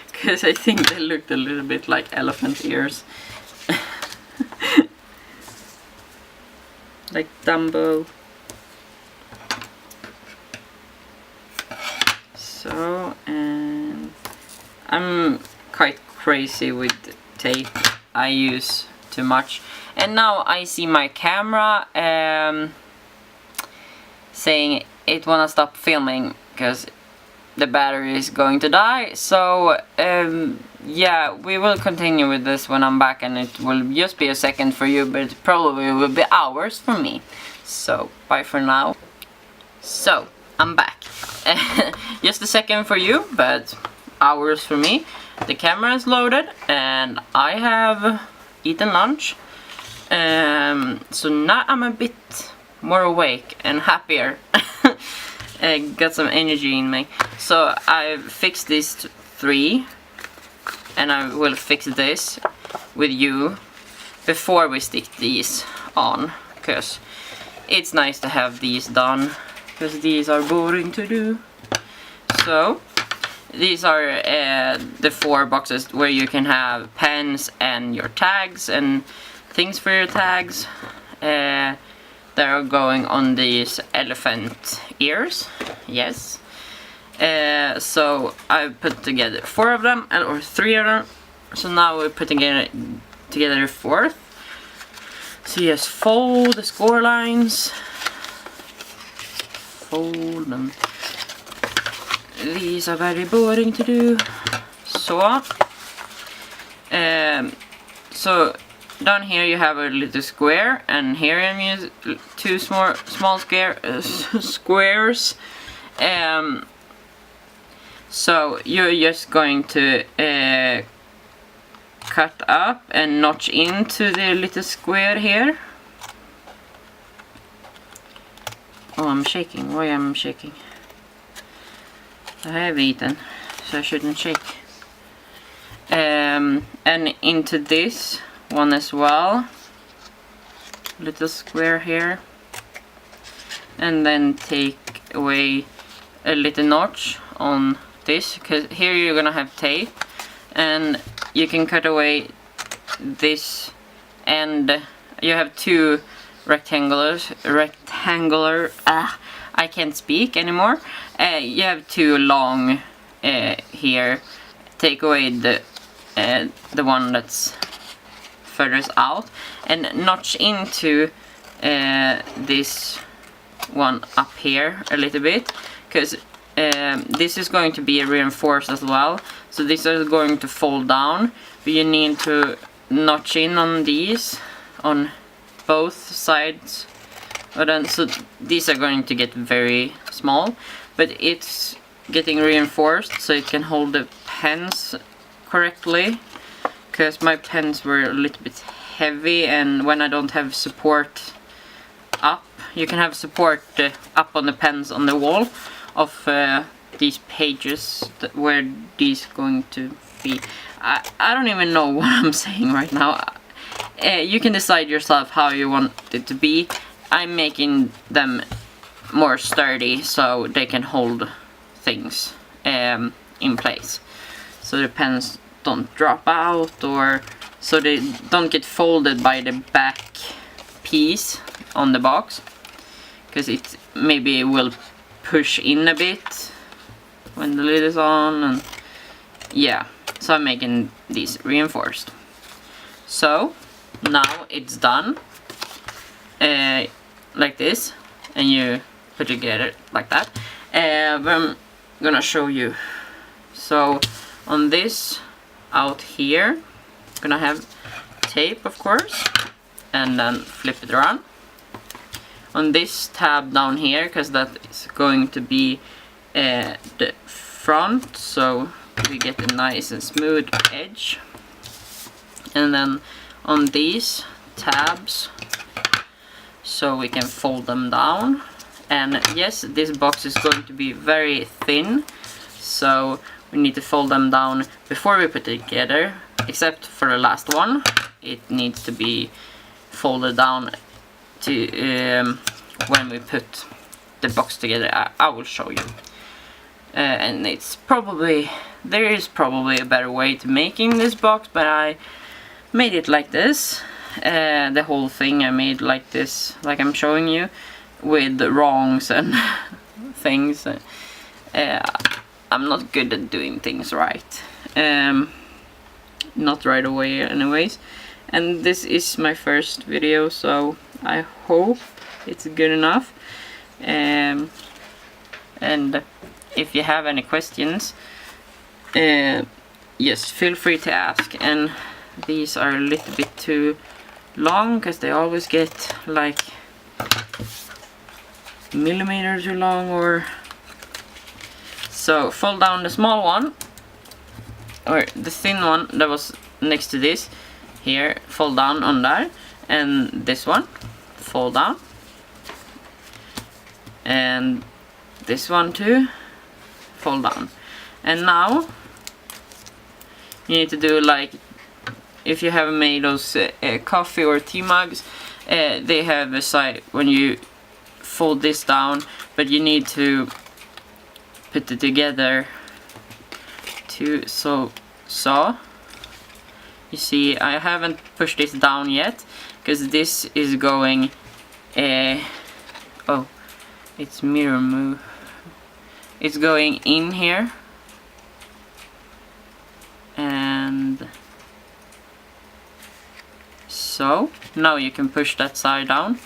Speaker 1: Because I think they looked a little bit like elephant ears. Like Dumbo. So, and I'm quite crazy with tape. I use too much. And now I see my camera saying it wanna stop filming because the battery is going to die. So yeah, we will continue with this when I'm back, and it will just be a second for you, but it probably will be hours for me. So bye for now. So I'm back. Just a second for you, but hours for me. The camera is loaded and I have eaten lunch. So now I'm a bit more awake and happier. Got some energy in me. So I fixed these 3 and I will fix this with you before we stick these on, because it's nice to have these done, because these are boring to do. So these are the 4 boxes where you can have pens and your tags and things for your tags. That are going on these elephant ears. Yes. So I put together 4 of them, or 3 of them. So now we're putting together a 4th. So yes, fold the score lines. Fold them. These are very boring to do. So. So down here you have a little square, and here I'm using 2 small squares. So you're just going to cut up and notch into the little square here. Oh, I'm shaking. Why am I shaking? I have eaten, so I shouldn't shake. And into this one as well, little square here, and then take away a little notch on this, because here you're gonna have tape, and you can cut away this, and you have 2 rectangular I can't speak anymore. You have 2 long here. Take away the one that's furthest out and notch into this one up here a little bit, because this is going to be reinforced as well, so these are going to fold down, but you need to notch in on these on both sides. But then, so these are going to get very small, but it's getting reinforced so it can hold the pens correctly, because my pens were a little bit heavy, and when I don't have support up, you can have support up on the pens on the wall of these pages where these going to be. I don't even know what I'm saying right now. You can decide yourself how you want it to be. I'm making them more sturdy so they can hold things in place, so the pens don't drop out, or so they don't get folded by the back piece on the box, because it maybe will push in a bit when the lid is on, and yeah, so I'm making these reinforced. So now it's done, like this, and you put together like that. But I'm gonna show you. So on this out here, I'm gonna have tape, of course, and then flip it around. On this tab down here, because that is going to be the front, so we get a nice and smooth edge. And then on these tabs, so we can fold them down. And yes, this box is going to be very thin, so we need to fold them down before we put it together, except for the last one. It needs to be folded down to when we put the box together. I will show you. And it's probably, there is probably a better way to making this box, but I made it like this. The whole thing I made like this, like I'm showing you, with the wrongs and things. I'm not good at doing things right. Not right away anyways. And this is my first video, so I hope it's good enough. And if you have any questions, yes, feel free to ask. And these are a little bit too long, because they always get like millimeters too long, or so fold down the small one or the thin one that was next to this here, fall down on that, and this one fall down, and this one too fall down. And now you need to do like if you have made those coffee or tea mugs, they have a side when you fold this down, but you need to put it together to so you see I haven't pushed this down yet because this is going oh, it's mirror move. It's going in here, and so now you can push that side down,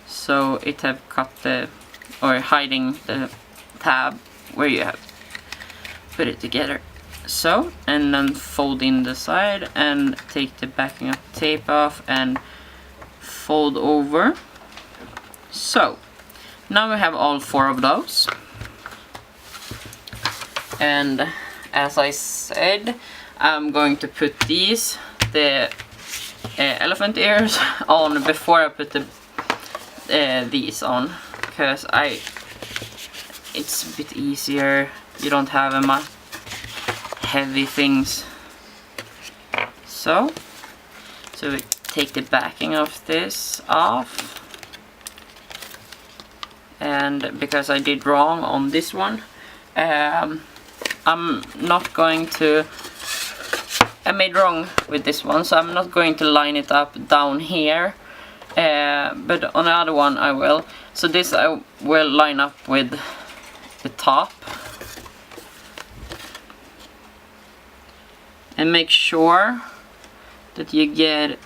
Speaker 1: so it have cut the or hiding the tab where you have put it together. So, and then fold in the side and take the backing of tape off and fold over. So now we have all 4 of those, and as I said, I'm going to put these, the elephant ears, on before I put the these on, because it's a bit easier. You don't have a much heavy things. So we take the backing of this off, and because I did wrong on this one, I'm not going to, I made wrong with this one, so I'm not going to line it up down here, but on the other one I will. So this I will line up with the top, and make sure that you get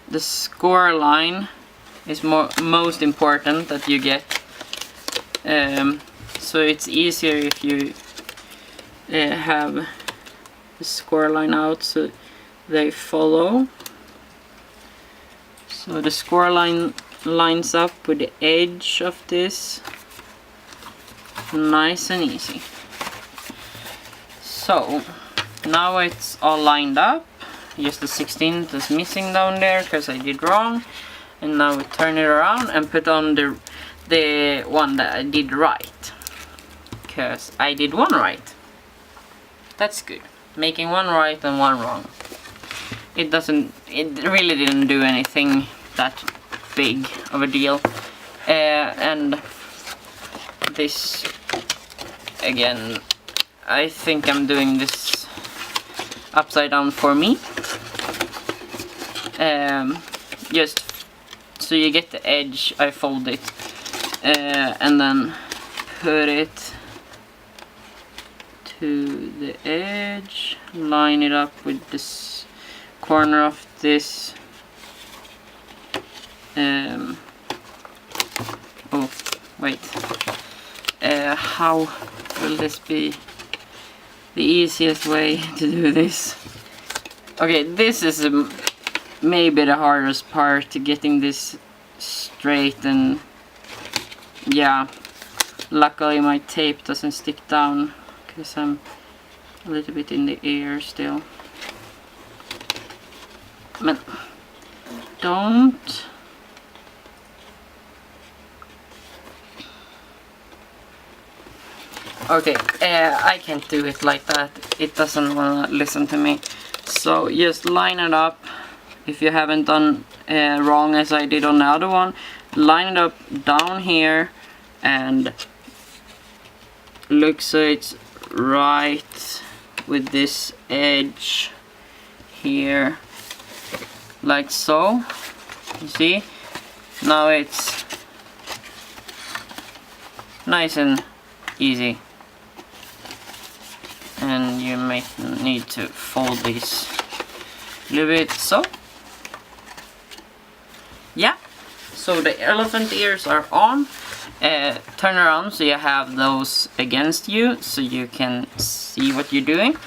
Speaker 1: the score line is most important that you get, so it's easier if you have the score line out so they follow. So the score line lines up with the edge of this, nice and easy. So now it's all lined up, just the 16th is missing down there because I did wrong, and now we turn it around and put on the one that I did right, because I did one right. That's good. Making one right and one wrong. It really didn't do anything that big of a deal. And this, again, I think I'm doing this upside down for me. Just so you get the edge, I fold it and then put it to the edge, line it up with this corner of this. Oh wait, how will this be the easiest way to do this? Okay, this is maybe the hardest part, to getting this straight, and yeah, luckily my tape doesn't stick down because I'm a little bit in the air still. But don't. Okay, I can't do it like that. It doesn't want to listen to me. So just line it up. If you haven't done wrong as I did on the other one, line it up down here and look so it's right with this edge here, like so. You see? Now it's nice and easy. And you might need to fold these a little bit, so yeah. So the elephant ears are on. Turn around so you have those against you so you can see what you're doing.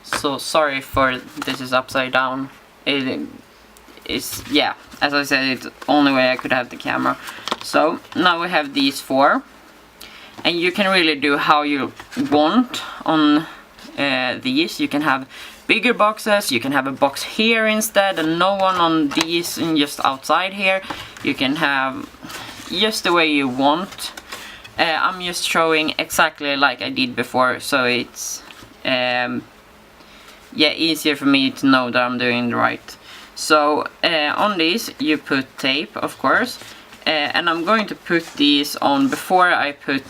Speaker 1: So sorry for this is upside down. It is, yeah, as I said, it's the only way I could have the camera. So now we have these 4. And you can really do how you want on these. You can have bigger boxes, you can have a box here instead and no one on these and just outside here. You can have just the way you want. I'm just showing exactly like I did before, so it's yeah, easier for me to know that I'm doing it right. So on these you put tape, of course, and I'm going to put these on before I put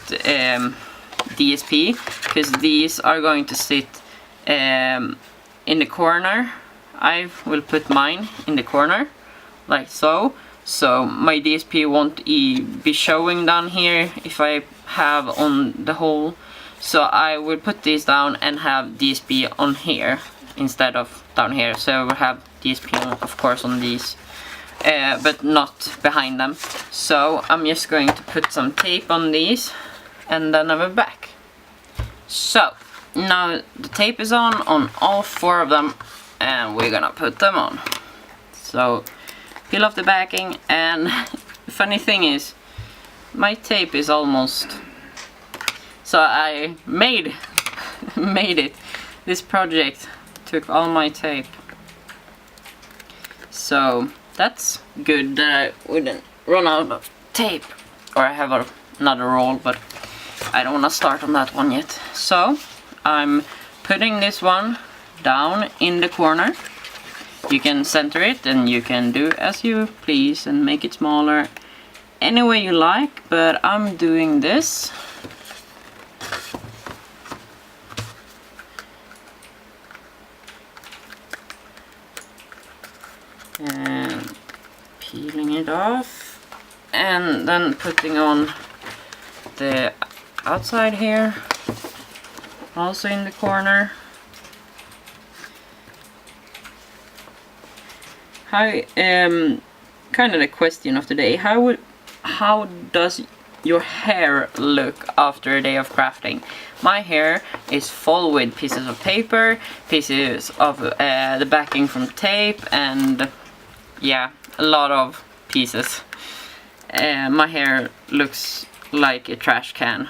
Speaker 1: DSP, because these are going to sit in the corner. I will put mine in the corner like so. So my DSP won't be showing down here if I have on the hole. So I will put these down and have DSP on here instead of down here. So I will have DSP on, of course, on these, but not behind them. So I'm just going to put some tape on these and then I'll be back. So now the tape is on all 4 of them and we're gonna put them on. So peel off the backing, and funny thing is my tape is almost, so I made it. This project took all my tape, so that's good that I wouldn't run out of tape, or I have another roll, but I don't want to start on that one yet. So I'm putting this one down in the corner. You can center it and you can do as you please and make it smaller any way you like, but I'm doing this. And peeling it off and then putting on the outside here, also in the corner. How kind of the question of the day, how does your hair look after a day of crafting? My hair is full with pieces of paper, pieces of the backing from tape, and yeah, a lot of pieces. My hair looks like a trash can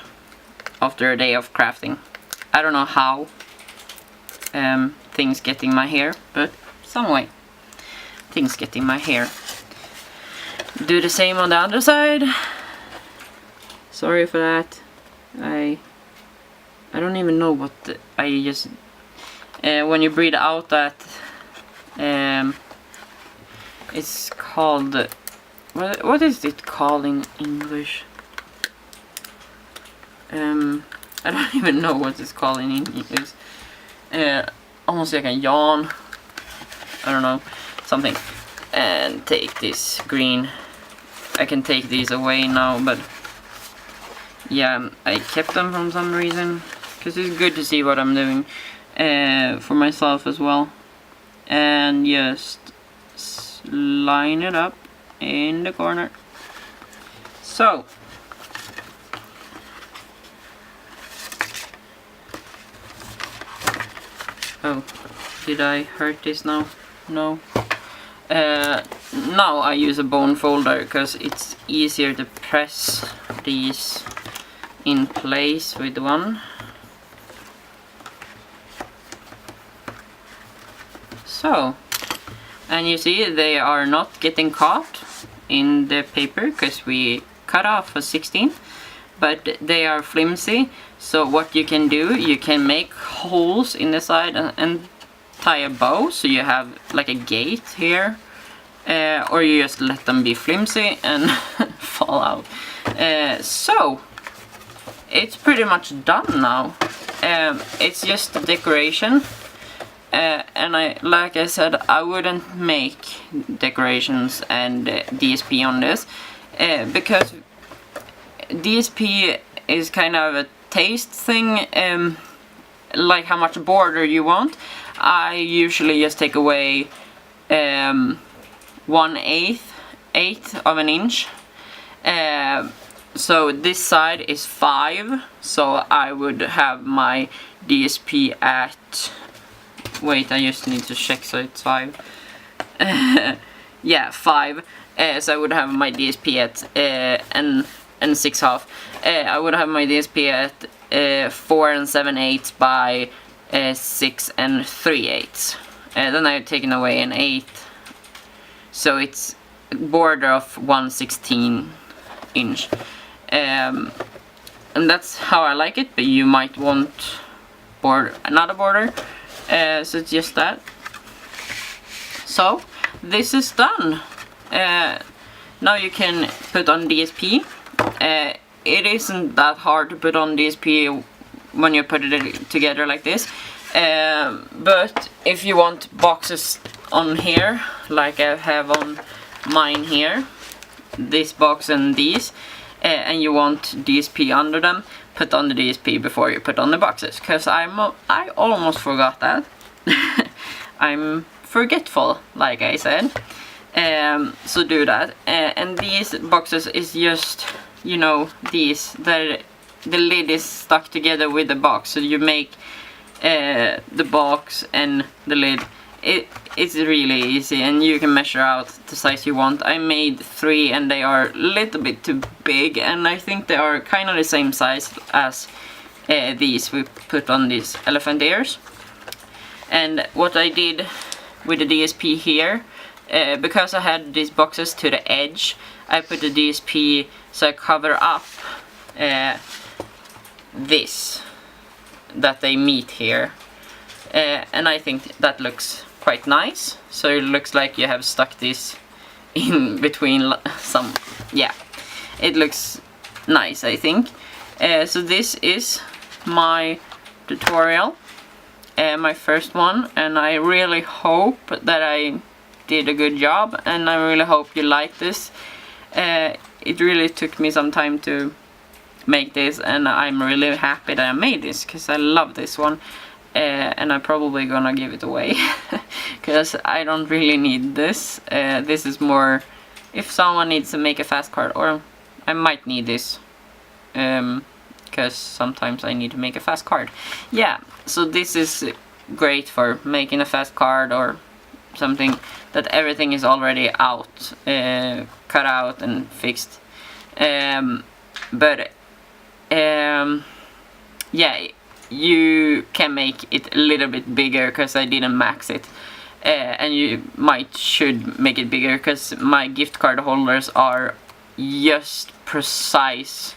Speaker 1: after a day of crafting. I don't know how things get in my hair, but some way things get in my hair. Do the same on the other side. Sorry for that. I don't even know what I just when you breathe out that it's called, what is it called in English? I don't even know what it's called in English. Almost like a yawn. I don't know, something. And take this green. I can take these away now, but yeah, I kept them for some reason, because it's good to see what I'm doing for myself as well. And just line it up in the corner. So oh, did I hurt this now? No. Now I use a bone folder because it's easier to press these in place with one. So, and you see they are not getting caught in the paper because we cut off a 16, but they are flimsy. So what you can do, you can make holes in the side and tie a bow, so you have like a gate here, or you just let them be flimsy and fall out. So it's pretty much done now. It's just a decoration, and like I said, I wouldn't make decorations and DSP on this because DSP is kind of a taste thing, like how much border you want. I usually just take away 1/8 of an inch. So this side is 5, so I would have my DSP at, wait, I just need to check, so it's 5. Yeah, 5. So I would have my DSP at and 6/2. I would have my DSP at 4 7/8 by 6 3/8. Then I've taken away an 8, so it's a border of 1/16 inch. And that's how I like it, but you might want another border, so it's just that. So this is done. Now you can put on DSP. It isn't that hard to put on DSP when you put it together like this, but if you want boxes on here, like I have on mine here, this box and these, and you want DSP under them, put on the DSP before you put on the boxes, because I almost forgot that. I'm forgetful, like I said. So do that. And these boxes is just, you know, these, the lid is stuck together with the box, so you make the box and the lid. It's really easy, and you can measure out the size you want. I made 3 and they are a little bit too big, and I think they are kind of the same size as these we put on these elephant ears. And what I did with the DSP here, because I had these boxes to the edge, I put the DSP so I cover up this, that they meet here, and I think that looks quite nice. So it looks like you have stuck this in between some, yeah, it looks nice, I think. So this is my tutorial, my first one, and I really hope that I did a good job, and I really hope you like this. It really took me some time to make this, and I'm really happy that I made this, because I love this one. And I'm probably gonna give it away, because I don't really need this. This is more if someone needs to make a fast card, or I might need this, because sometimes I need to make a fast card. Yeah, so this is great for making a fast card, or something that everything is already out, cut out and fixed. Yeah, you can make it a little bit bigger, because I didn't max it, and you should make it bigger, because my gift card holders are just precise.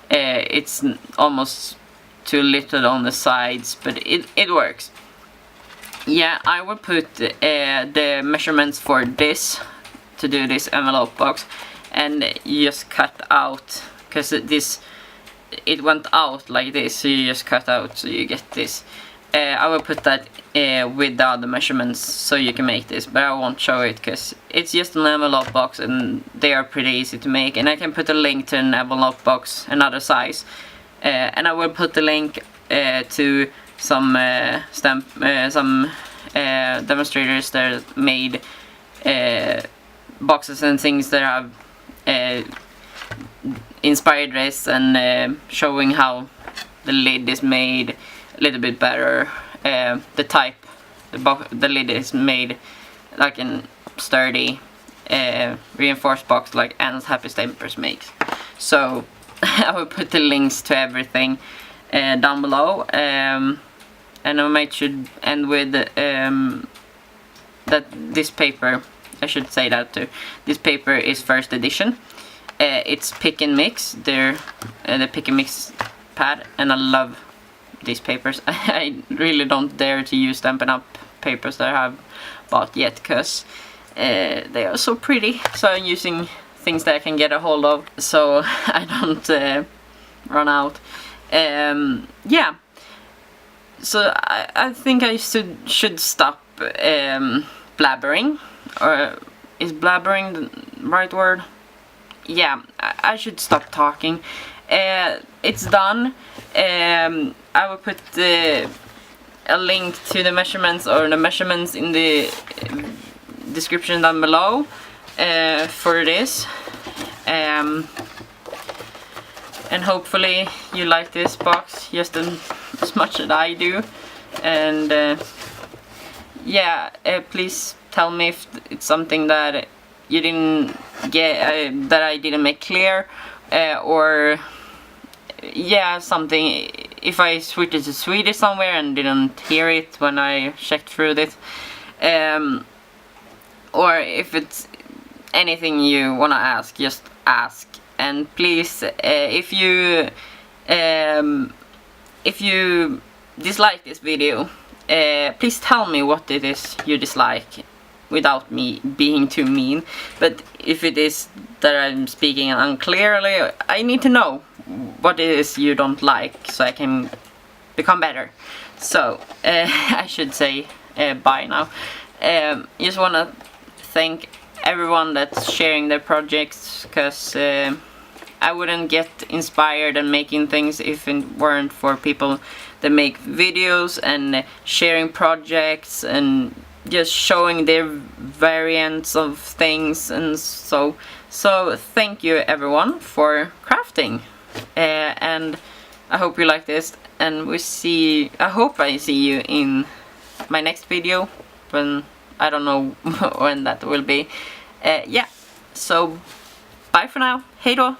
Speaker 1: It's almost too little on the sides, but it works. Yeah, I will put the measurements for this, to do this envelope box, and just cut out, because it went out like this, so you just cut out so you get this. I will put that with the other measurements so you can make this, but I won't show it because it's just an envelope box and they are pretty easy to make. And I can put a link to an envelope box another size, and I will put the link to some demonstrators that made boxes and things that have inspired this, and showing how the lid is made a little bit better. The lid is made like a sturdy reinforced box like Anna's Happy Stampers makes. So I will put the links to everything down below, and I should end with that this paper, I should say that too, this paper is first edition. It's pick and mix, they're the pick and mix pad, and I love these papers. I really don't dare to use Stampin' Up papers that I have bought yet, because they are so pretty. So I'm using things that I can get a hold of, so I don't run out. Yeah, so I think I should stop blabbering, or is blabbering the right word? Yeah, I should stop talking. It's done. I will put a link to the measurements, or the measurements, in the description down below for this. And hopefully you like this box just as much as I do. And yeah, please tell me if it's something that you didn't get, that I didn't make clear, or yeah, something. if I switched it to Swedish somewhere and didn't hear it when I checked through this, or if it's anything you wanna ask, just ask. And please, if you dislike this video, please tell me what it is you dislike, without me being too mean. But if it is that I'm speaking unclearly, I need to know what it is you don't like, so I can become better. So I should say bye now. Just wanna thank everyone that's sharing their projects, because I wouldn't get inspired and making things if it weren't for people that make videos and sharing projects and just showing their variants of things. And so thank you everyone for crafting, and I hope you like this, and I hope I see you in my next video, when I don't know when that will be. Yeah, so bye for now. Hej då!